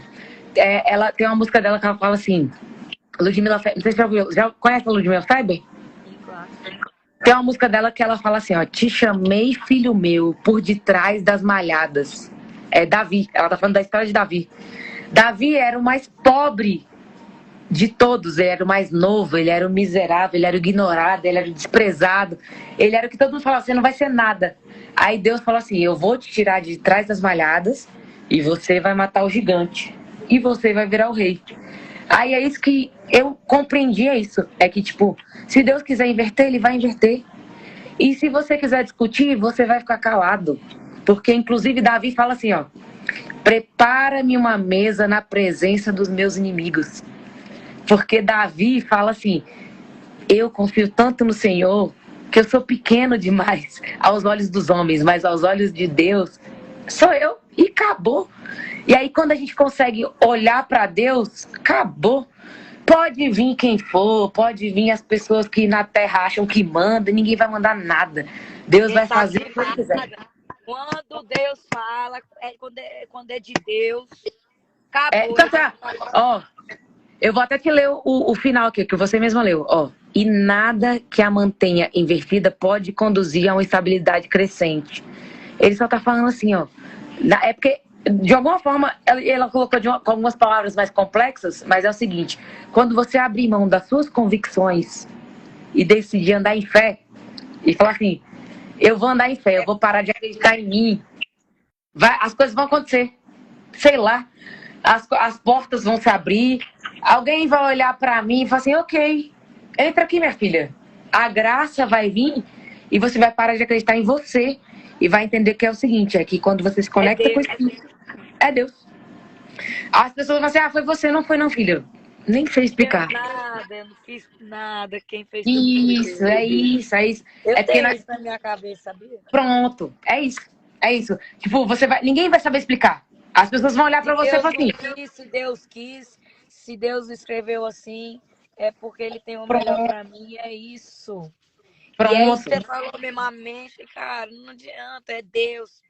Ela tem uma música dela que ela fala assim, Ludmilla Feber, não sei se já conhece a Ludmilla Feber? Tem uma música dela que ela fala assim, ó, te chamei, filho meu, por detrás das malhadas. É Davi, ela tá falando da história de Davi. Davi era o mais pobre de todos, ele era o mais novo, ele era o miserável, ele era o ignorado, ele era o desprezado. Ele era o que todo mundo falava, você não vai ser nada. Aí Deus falou assim, eu vou te tirar de trás das malhadas e você vai matar o gigante. E você vai virar o rei. Aí é isso que eu compreendi, é isso. É que, tipo, se Deus quiser inverter, ele vai inverter. E se você quiser discutir, você vai ficar calado. Porque, inclusive, Davi fala assim, ó. Prepara-me uma mesa na presença dos meus inimigos. Porque Davi fala assim, eu confio tanto no Senhor que eu sou pequeno demais aos olhos dos homens, mas aos olhos de Deus sou eu. E acabou. E aí, quando a gente consegue olhar para Deus, acabou. Pode vir quem for, pode vir as pessoas que na terra acham que mandam, ninguém vai mandar nada. Deus vai fazer o que ele quiser. Quando Deus fala, quando é de Deus, acabou. Ó, eu vou até te ler o final aqui, que você mesma leu. Ó, e nada que a mantenha invertida pode conduzir a uma estabilidade crescente. Ele só tá falando assim, ó. É porque, de alguma forma, ela colocou com algumas palavras mais complexas, mas é o seguinte, quando você abrir mão das suas convicções e decidir andar em fé, e falar assim, eu vou andar em fé, eu vou parar de acreditar em mim, as coisas vão acontecer. Sei lá, as portas vão se abrir, alguém vai olhar pra mim e falar assim, ok, entra aqui, minha filha. A graça vai vir e você vai parar de acreditar em você. E vai entender que é o seguinte, é que quando você se conecta com o Espírito, é Deus. As pessoas vão assim, foi você, não foi não, filho. Nem sei explicar. Eu não fiz nada, quem fez isso, é isso, é isso. Eu tenho isso na minha cabeça, sabia? Pronto, é isso. Tipo, ninguém vai saber explicar. As pessoas vão olhar pra Se você e Deus falar assim, não quis, se Deus escreveu assim, é porque Ele tem o melhor pronto, pra mim, é isso. E é isso pronto. que você falou mesmo, a mente, cara, não adianta, é Deus.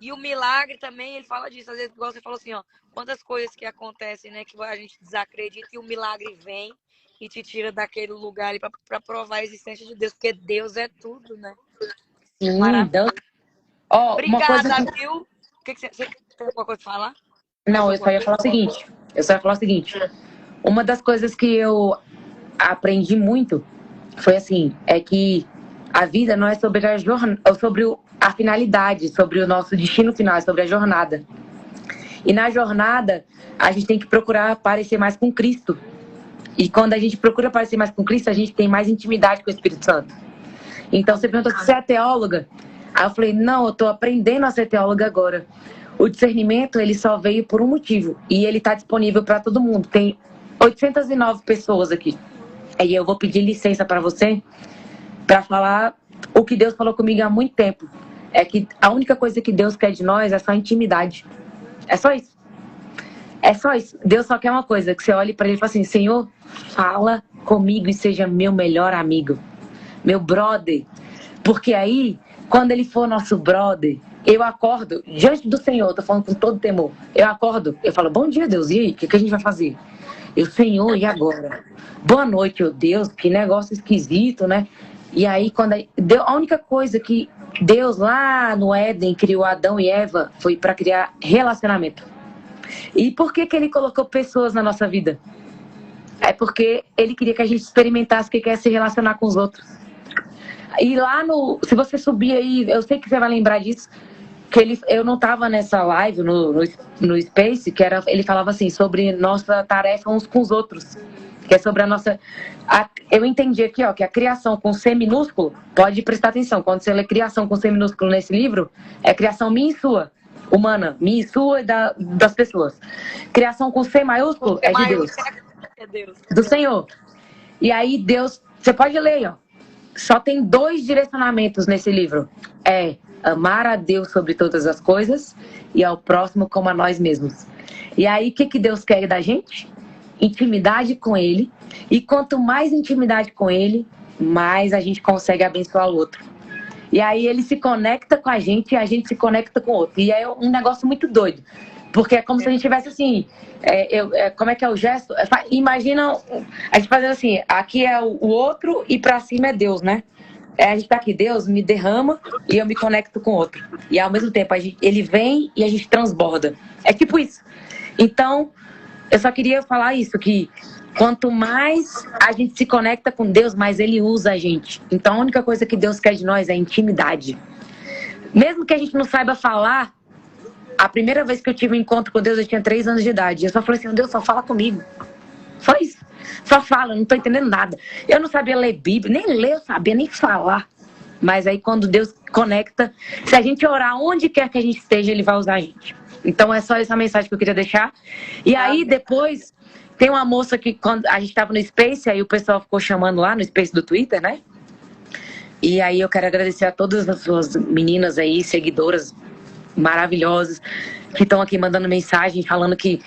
E o milagre também, ele fala disso. Às vezes, igual você falou assim, ó, quantas coisas que acontecem, né, que a gente desacredita e o milagre vem e te tira daquele lugar ali pra provar a existência de Deus, porque Deus é tudo, né? Sim, Maravilha. Deus. Ó, uma coisa Obrigada, que... viu? O que você tem alguma coisa pra falar? Não, Mais eu só alguma ia falar o coisa? seguinte. Uma das coisas que eu aprendi muito foi assim, é que a vida não é sobre a a finalidade, sobre o nosso destino final, é sobre a jornada. E na jornada, a gente tem que procurar parecer mais com Cristo. E quando a gente procura parecer mais com Cristo, a gente tem mais intimidade com o Espírito Santo. Então, você perguntou se você é teóloga. Aí eu falei, não, eu tô aprendendo a ser teóloga agora. O discernimento, ele só veio por um motivo. E ele tá disponível para todo mundo. Tem 809 pessoas aqui. Aí eu vou pedir licença para você para falar o que Deus falou comigo há muito tempo. É que a única coisa que Deus quer de nós é só intimidade. É só isso. É só isso. Deus só quer uma coisa, que você olhe para ele e fale assim, Senhor, fala comigo e seja meu melhor amigo. Meu brother. Porque aí, quando ele for nosso brother, eu acordo diante do Senhor, tô falando com todo temor. Eu acordo, eu falo, bom dia, Deus, e aí, o que a gente vai fazer? Eu, Senhor, e agora? Boa noite, meu Deus, que negócio esquisito, né? E aí, a única coisa que Deus lá no Éden criou Adão e Eva foi para criar relacionamento. E por que ele colocou pessoas na nossa vida? É porque ele queria que a gente experimentasse o que é se relacionar com os outros. E lá se você subir aí, eu sei que você vai lembrar disso, que eu não tava nessa live no Space, ele falava assim, sobre nossa tarefa uns com os outros. Que é sobre a nossa... eu entendi aqui, ó, que a criação com C minúsculo, pode prestar atenção, quando você lê criação com C minúsculo nesse livro, é criação minha e sua, humana, minha e sua e das pessoas. Criação com C maiúsculo é de Deus. É Deus. Do Senhor. E aí Deus, você pode ler, ó. Só tem 2 direcionamentos nesse livro. É amar a Deus sobre todas as coisas e ao próximo como a nós mesmos. E aí, o que Deus quer da gente? Intimidade com Ele. E quanto mais intimidade com Ele, mais a gente consegue abençoar o outro. E aí ele se conecta com a gente e a gente se conecta com o outro. E é um negócio muito doido. Porque é como se a gente tivesse assim... como é que é o gesto? Imagina a gente fazendo assim, aqui é o outro e pra cima é Deus, né? A gente tá aqui, Deus me derrama e eu me conecto com o outro. E ao mesmo tempo, ele vem e a gente transborda. É tipo isso. Então, eu só queria falar isso, que quanto mais a gente se conecta com Deus, mais Ele usa a gente. Então, a única coisa que Deus quer de nós é intimidade. Mesmo que a gente não saiba falar, a primeira vez que eu tive um encontro com Deus, eu tinha 3 anos de idade. Eu só falei assim, Deus, só fala comigo. Só isso. Só fala, eu não tô entendendo nada. Eu não sabia ler Bíblia, nem ler eu sabia, nem falar. Mas aí quando Deus conecta, se a gente orar onde quer que a gente esteja, Ele vai usar a gente. Então é só essa mensagem que eu queria deixar. E aí depois, tem uma moça que quando a gente tava no Space, aí o pessoal ficou chamando lá no Space do Twitter, né? E aí eu quero agradecer a todas as suas meninas aí, seguidoras maravilhosas, que estão aqui mandando mensagem, falando que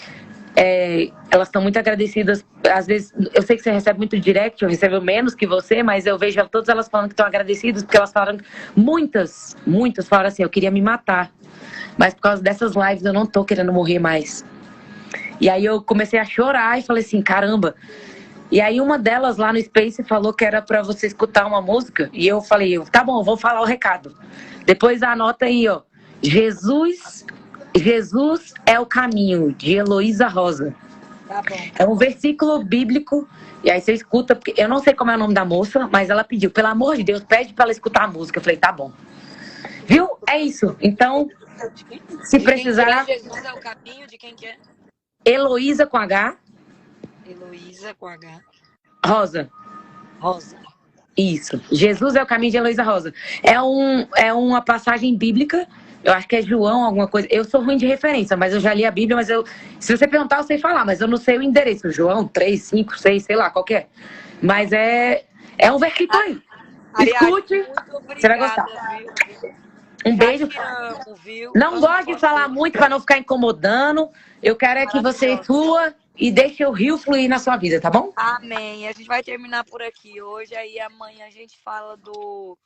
elas estão muito agradecidas. Às vezes, eu sei que você recebe muito direct, eu recebo menos que você, mas eu vejo todas elas falando que estão agradecidas, porque elas falaram, muitas falaram assim, eu queria me matar, mas por causa dessas lives eu não tô querendo morrer mais. E aí eu comecei a chorar e falei assim, caramba. E aí uma delas lá no Space falou que era pra você escutar uma música, e eu falei, tá bom, vou falar o recado. Depois anota aí, ó, Jesus é o caminho, de Heloísa Rosa. Tá bom. É um versículo bíblico, e aí você escuta, porque eu não sei como é o nome da moça, mas ela pediu, pelo amor de Deus, pede pra ela escutar a música. Eu falei, tá bom. Viu? É isso. Então, se precisar... Jesus é o caminho de quem que é? Heloísa com H. Heloísa com H. Rosa. Rosa. Isso. Jesus é o caminho de Heloísa Rosa. É uma passagem bíblica. Eu acho que é João, alguma coisa. Eu sou ruim de referência, mas eu já li a Bíblia, mas se você perguntar, eu sei falar, mas eu não sei o endereço. João 3, 5, 6, sei lá, qualquer. Mas é um versículo aí. Escute, muito obrigada, você vai gostar. Viu? Um Já beijo. tiramos, viu? Não Vamos gosto de falar muito para não ficar incomodando. Eu quero é que você flua e deixe o rio fluir na sua vida, tá bom? Amém. A gente vai terminar por aqui hoje, aí amanhã a gente fala do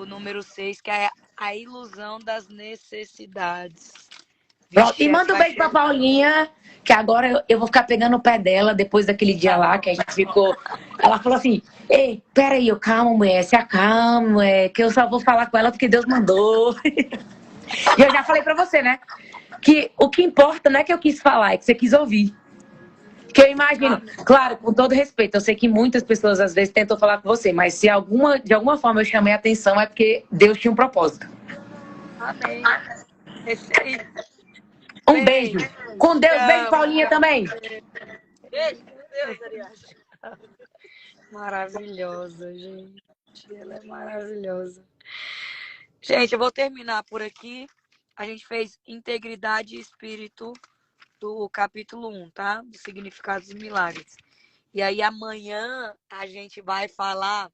número 6, que é a ilusão das necessidades. Pronto. Vixe, E manda um beijo pra Paulinha, que agora eu vou ficar pegando o pé dela depois daquele dia lá que a gente ficou. Ela falou assim: ei, peraí, eu calma, mulher, se acalma, mulher, que eu só vou falar com ela porque Deus mandou. E eu já falei pra você, né? Que o que importa não é que eu quis falar, é que você quis ouvir. Que eu imagino, claro, com todo respeito, eu sei que muitas pessoas às vezes tentam falar com você, mas se de alguma forma eu chamei a atenção é porque Deus tinha um propósito. Amém. Esse aí. Um beijo. Com Deus. Beijo, Paulinha, também. Beijo, com Deus, Ariane. Maravilhosa, gente. Ela é maravilhosa. Gente, eu vou terminar por aqui. A gente fez integridade e espírito do capítulo 1, tá? Dos significados dos milagres. E aí amanhã a gente vai falar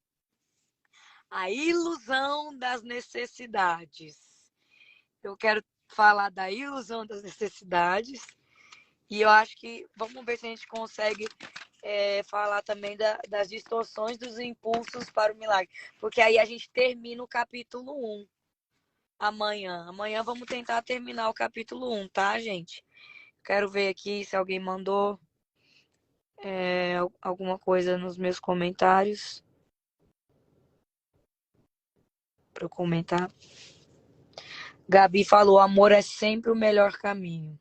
a ilusão das necessidades. Eu quero falar da ilusão das necessidades. E eu acho que vamos ver se a gente consegue falar também das distorções dos impulsos para o milagre. Porque aí a gente termina o capítulo 1 amanhã. Amanhã vamos tentar terminar o capítulo 1, tá, gente? Quero ver aqui se alguém mandou alguma coisa nos meus comentários para eu comentar. Gabi falou: amor é sempre o melhor caminho.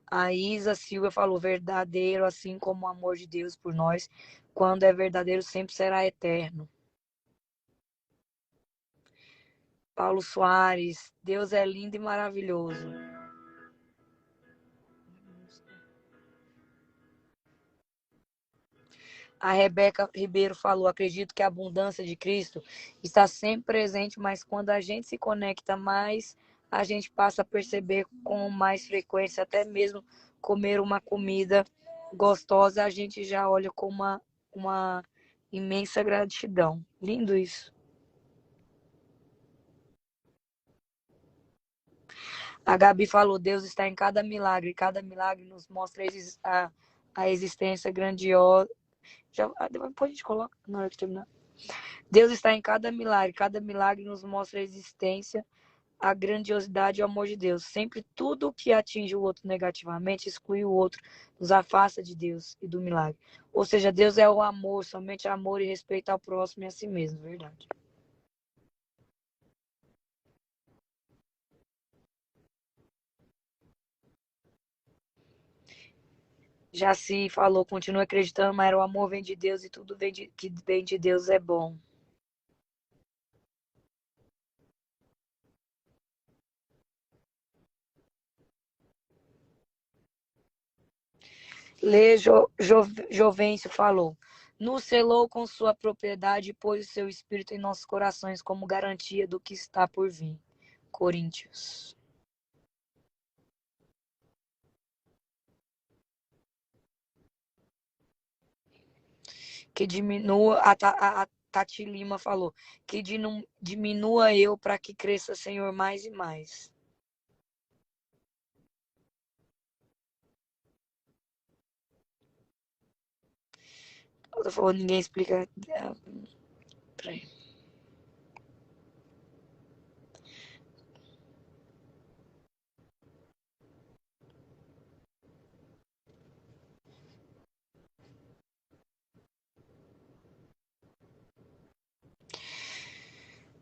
A Isa Silva falou: verdadeiro, assim como o amor de Deus por nós, quando é verdadeiro, sempre será eterno. Paulo Soares: Deus é lindo e maravilhoso. A Rebeca Ribeiro falou: acredito que a abundância de Cristo está sempre presente, mas quando a gente se conecta mais, a gente passa a perceber com mais frequência, até mesmo comer uma comida gostosa, a gente já olha com uma imensa gratidão. Lindo isso. A Gabi falou: Deus está em cada milagre nos mostra a existência grandiosa. Depois a gente coloca na hora que terminar. Deus está em cada milagre nos mostra a existência, a grandiosidade e o amor de Deus. Sempre tudo que atinge o outro negativamente exclui o outro, nos afasta de Deus e do milagre. Ou seja, Deus é o amor, somente amor e respeito ao próximo e a si mesmo, verdade. Jaci falou: continua acreditando, mas o amor vem de Deus e tudo que vem de Deus é bom. Jovencio falou: nos selou com sua propriedade e pôs o seu espírito em nossos corações como garantia do que está por vir. Coríntios. Que diminua, a Tati Lima falou, que diminua eu para que cresça, Senhor, mais e mais. Ela falou: ninguém explica. Peraí.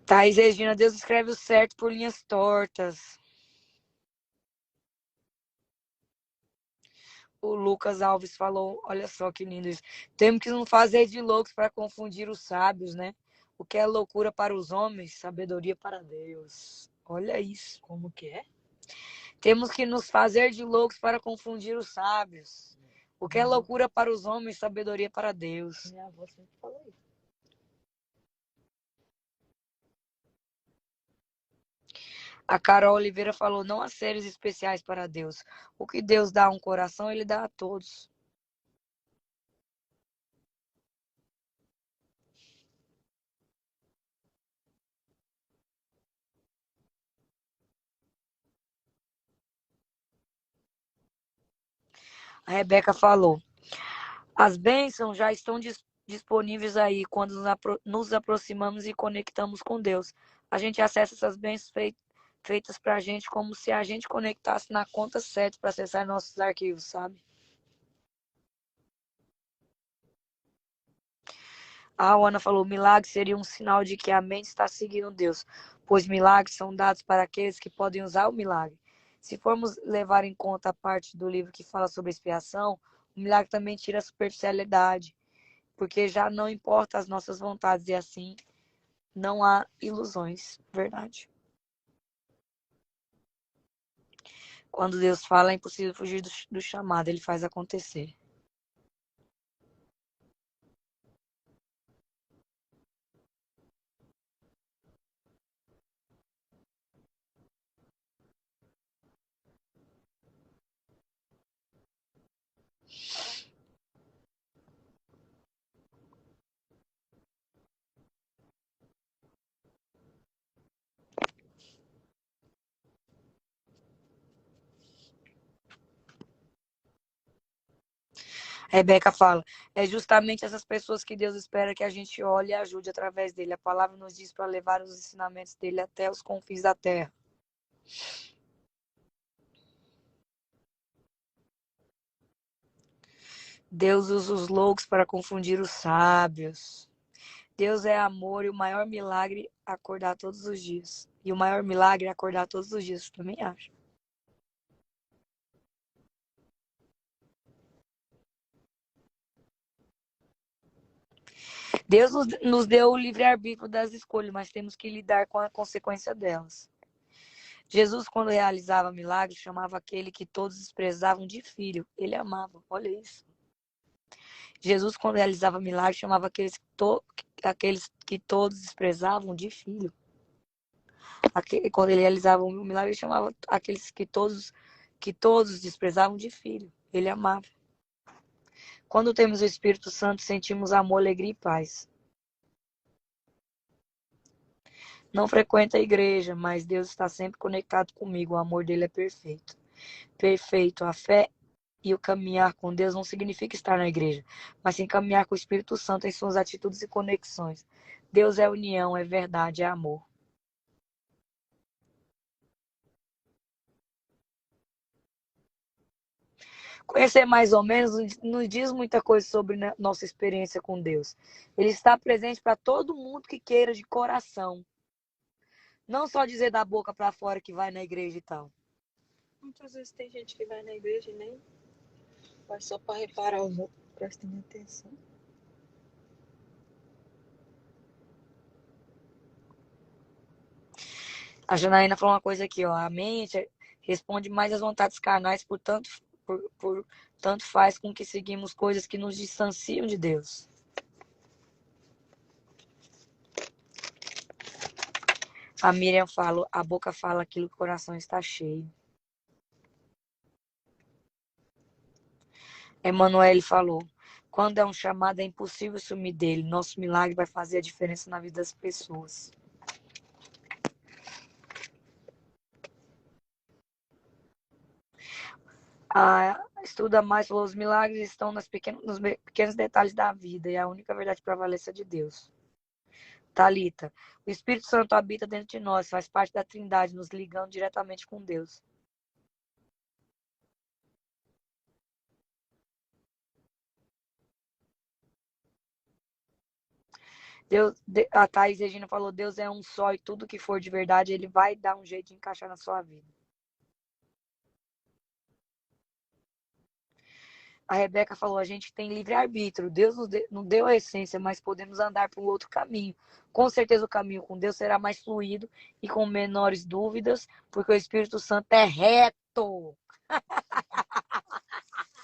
Thaís Regina: Deus escreve o certo por linhas tortas. O Lucas Alves falou: olha só que lindo isso. Temos que nos fazer de loucos para confundir os sábios, né? O que é loucura para os homens, sabedoria para Deus. Olha isso. Como que é? Temos que nos fazer de loucos para confundir os sábios. O que é loucura para os homens, sabedoria para Deus. Minha avó sempre falou isso. A Carol Oliveira falou: não há seres especiais para Deus. O que Deus dá a um coração, Ele dá a todos. A Rebeca falou: as bênçãos já estão disponíveis aí quando nos aproximamos e conectamos com Deus. A gente acessa essas bênçãos feitas pra gente como se a gente conectasse na conta certa para acessar nossos arquivos, sabe? A Ana falou: milagre seria um sinal de que a mente está seguindo Deus, pois milagres são dados para aqueles que podem usar o milagre. Se formos levar em conta a parte do livro que fala sobre expiação, o milagre também tira a superficialidade, porque já não importa as nossas vontades e assim não há ilusões. Verdade. Quando Deus fala, é impossível fugir do chamado, ele faz acontecer. A Rebeca fala: é justamente essas pessoas que Deus espera que a gente olhe e ajude através dele. A palavra nos diz para levar os ensinamentos dele até os confins da terra. Deus usa os loucos para confundir os sábios. Deus é amor e o maior milagre é acordar todos os dias. E o maior milagre é acordar todos os dias, eu também acho. Deus nos deu o livre-arbítrio das escolhas, mas temos que lidar com a consequência delas. Jesus, quando realizava milagres, chamava aquele que todos desprezavam de filho. Ele amava, olha isso. Jesus, quando realizava milagres, chamava aqueles que todos desprezavam de filho. Quando ele realizava um milagre, ele chamava aqueles que todos desprezavam de filho. Ele amava. Quando temos o Espírito Santo, sentimos amor, alegria e paz. Não frequento a igreja, mas Deus está sempre conectado comigo. O amor dele é perfeito. Perfeito. A fé e o caminhar com Deus não significa estar na igreja, mas sim caminhar com o Espírito Santo em suas atitudes e conexões. Deus é união, é verdade, é amor. Conhecer mais ou menos não diz muita coisa sobre nossa experiência com Deus. Ele está presente para todo mundo que queira de coração. Não só dizer da boca para fora que vai na igreja e tal. Muitas vezes tem gente que vai na igreja e nem vai só para reparar os outros, prestem atenção. A Janaína falou uma coisa aqui, ó. A mente responde mais às vontades carnais, por tanto faz com que seguimos coisas que nos distanciam de Deus. A Miriam fala: a boca fala aquilo que o coração está cheio. Emanuele falou: quando é um chamado, é impossível sumir dele. Nosso milagre vai fazer a diferença na vida das pessoas. Estuda mais, falou: os milagres estão nos pequenos detalhes da vida e a única verdade que prevalece é de Deus. Talita: o Espírito Santo habita dentro de nós, faz parte da Trindade, nos ligando diretamente com Deus. A Thaís Regina falou: Deus é um só e tudo que for de verdade, ele vai dar um jeito de encaixar na sua vida. A Rebeca falou: a gente tem livre-arbítrio. Deus não deu a essência, mas podemos andar por um outro caminho. Com certeza o caminho com Deus será mais fluido e com menores dúvidas, porque o Espírito Santo é reto.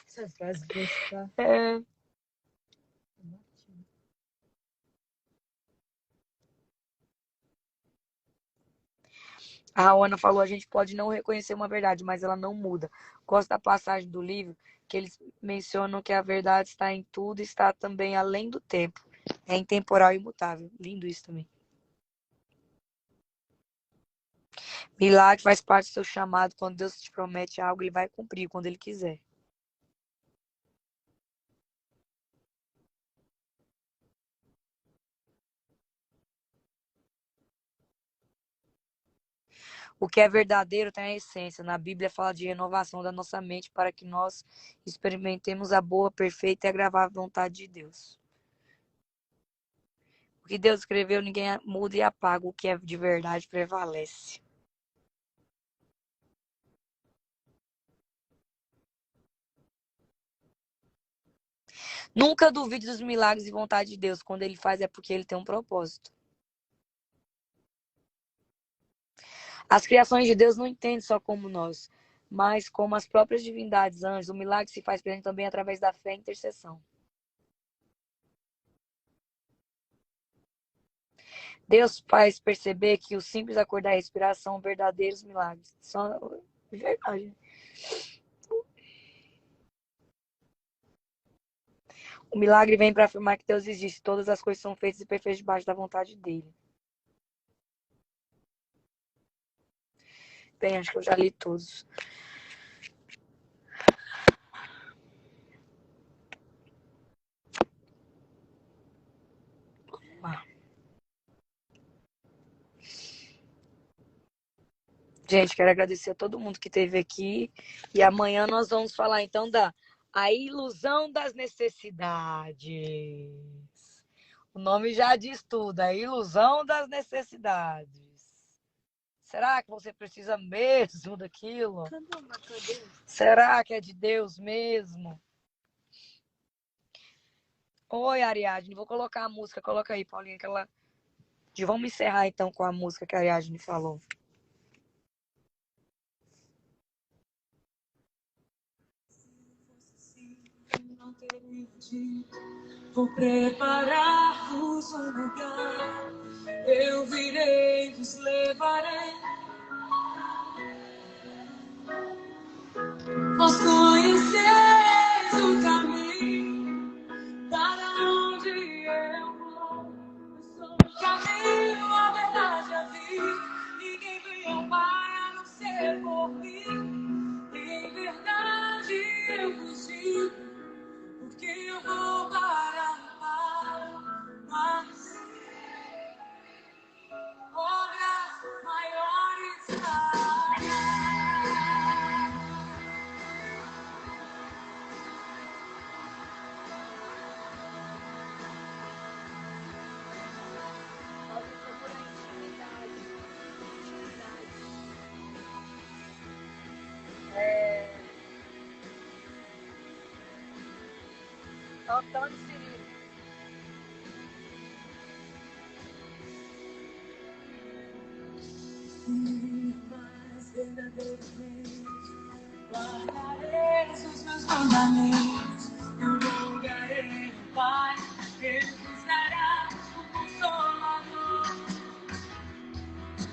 Essa frase gostar. É. A Ana falou: a gente pode não reconhecer uma verdade, mas ela não muda. Gosto da passagem do livro que eles mencionam que a verdade está em tudo e está também além do tempo. É intemporal e imutável. Lindo isso também. Milagre faz parte do seu chamado. Quando Deus te promete algo, ele vai cumprir quando ele quiser. O que é verdadeiro tem a essência. Na Bíblia fala de renovação da nossa mente para que nós experimentemos a boa, perfeita e agradável vontade de Deus. O que Deus escreveu, ninguém muda e apaga. O que é de verdade prevalece. Nunca duvide dos milagres e vontade de Deus. Quando Ele faz é porque Ele tem um propósito. As criações de Deus não entendem só como nós, mas como as próprias divindades, anjos. O milagre se faz presente também através da fé e intercessão. Deus faz perceber que o simples acordar e respirar são verdadeiros milagres. São verdade. O milagre vem para afirmar que Deus existe. Todas as coisas são feitas e perfeitas debaixo da vontade dele. Bem, acho que eu já li todos. Vamos lá. Gente, quero agradecer a todo mundo que esteve aqui. E amanhã nós vamos falar então da a ilusão das necessidades. O nome já diz tudo, a ilusão das necessidades. Será que você precisa mesmo daquilo? Será que é de Deus mesmo? Oi, Ariadne, vou colocar a música. Coloca aí, Paulinha, que ela... Vamos encerrar então com a música que a Ariadne falou. Vou preparar-vos um lugar, eu virei, vos levarei. Vós conheceis o caminho para onde eu vou. Eu sou o caminho, a verdade, a vida. Ninguém vem ao Pai a não ser por mim. Em verdade eu vos digo, porque eu vou para o Pai. Mas obras maiores fará. Antônio Cirilo. Mas verdadeiramente guardareis os meus mandamentos. Eu rogarei ao Pai, Ele vos dará o Consolador,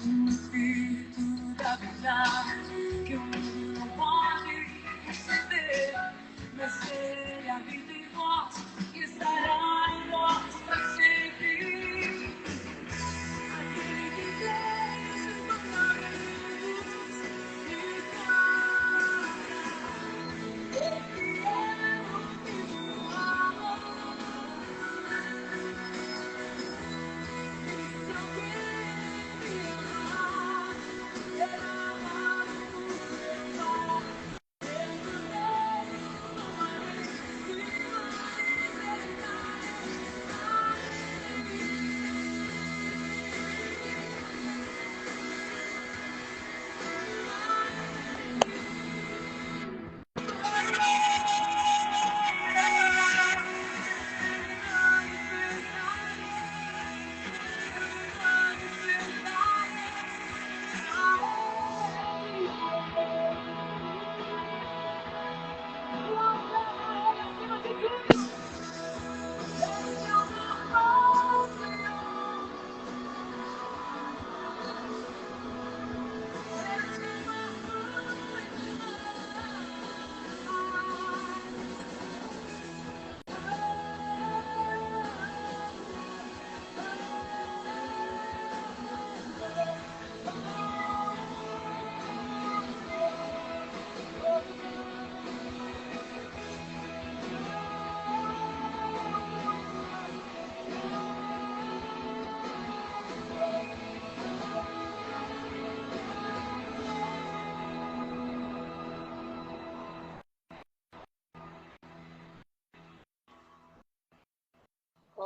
o Espírito da verdade, que o mundo não pode receber, mas Ele habita em vós e estará em vós para sempre. Aquele que tem os seus mandamentos e guarda, esse é o que o ama. E se alguém me amar, será amado por Deus.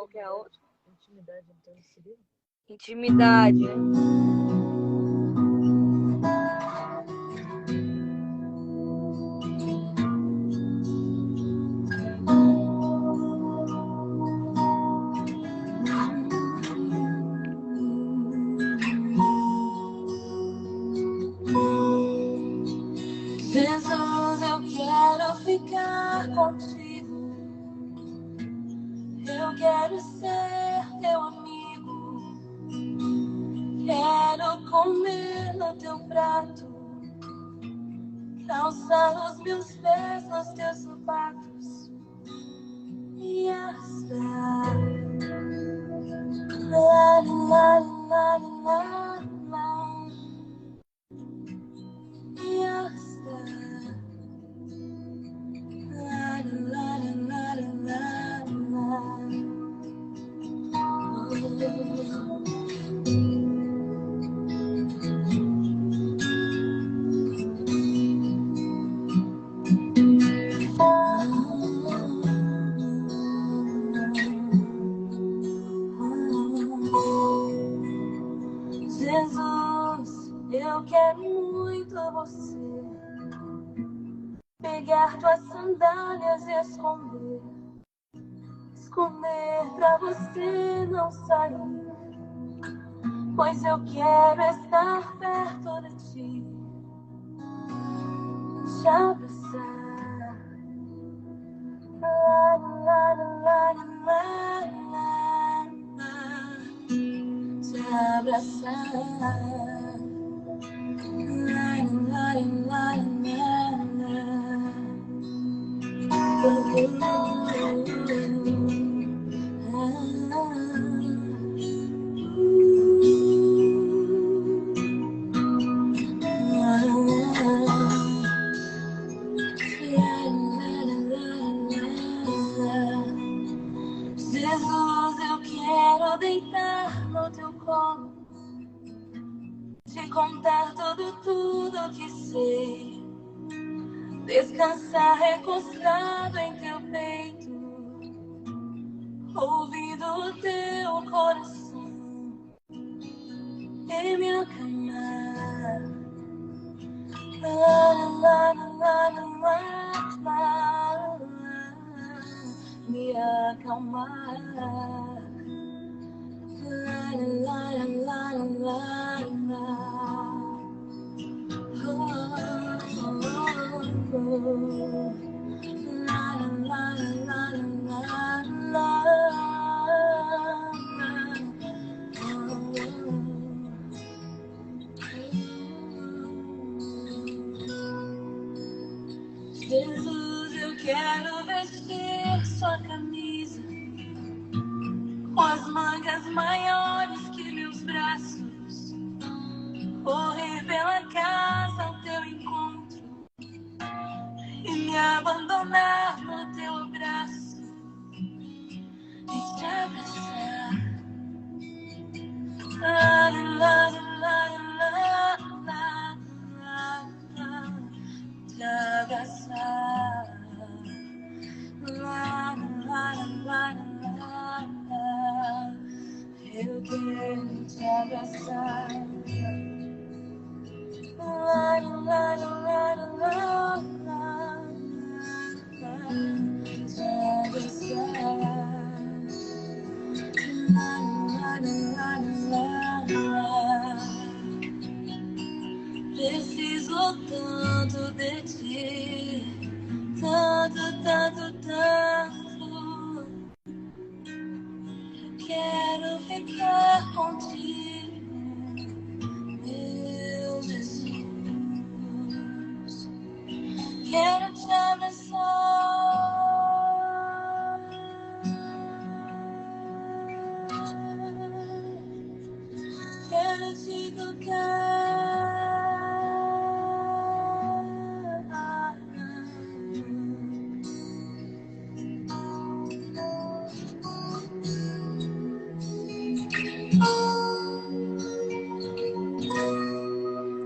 Qual que é a outra? Intimidade. Jesus, eu quero ficar contigo. Eu quero ser teu amigo. Quero comer no teu prato, calçar os meus pés nos teus sapatos. E está. Lá, lá, lá, lá, lá. E está. Lá, lá, lá, lá, lá. Jesus, eu quero muito você. Pegar tuas sandálias e esconder. Esconder pra você não sair. Pois eu quero estar perto de ti. Te abraçar. Lá, lá, lá, lá, lá, lá. Te abraçar. Lá, lá, lá, lá, lá. Jesus, eu quero deitar no teu colo, te contar tudo que sei, descansar recostado em teu peito, ouvindo o teu coração e me acalmar. Lá, lá, lá, lá, lá, lá, me acalmar. Lá, lá, lá, lá, lá. Oh, oh, oh. La, la, la, la, la, Jesus, eu quero vestir sua camisa com as mangas maiores que meus braços, correr pela casa ao teu encontro e me abandonar no teu abraço e te abraçar. La, la, la, la, la, la, la, te abraçar. La, la, la, la, la, eu quero te abraçar. La, la, la, la, la, te abraçar. La, la, la, la, la. Preciso tanto de ti, tanto, tanto, tanto. Quero ficar contigo, meu Jesus. Quero te abraçar. Quero te tocar.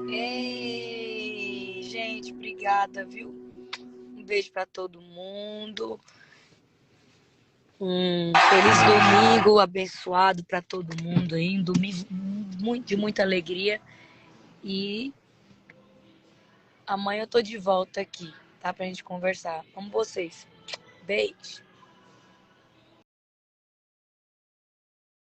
Ei, gente, obrigada, viu? Um beijo pra todo mundo. Um feliz domingo abençoado para todo mundo aí. Um domingo de muita alegria. E amanhã eu tô de volta aqui, tá? Pra gente conversar. Amo vocês. Beijo.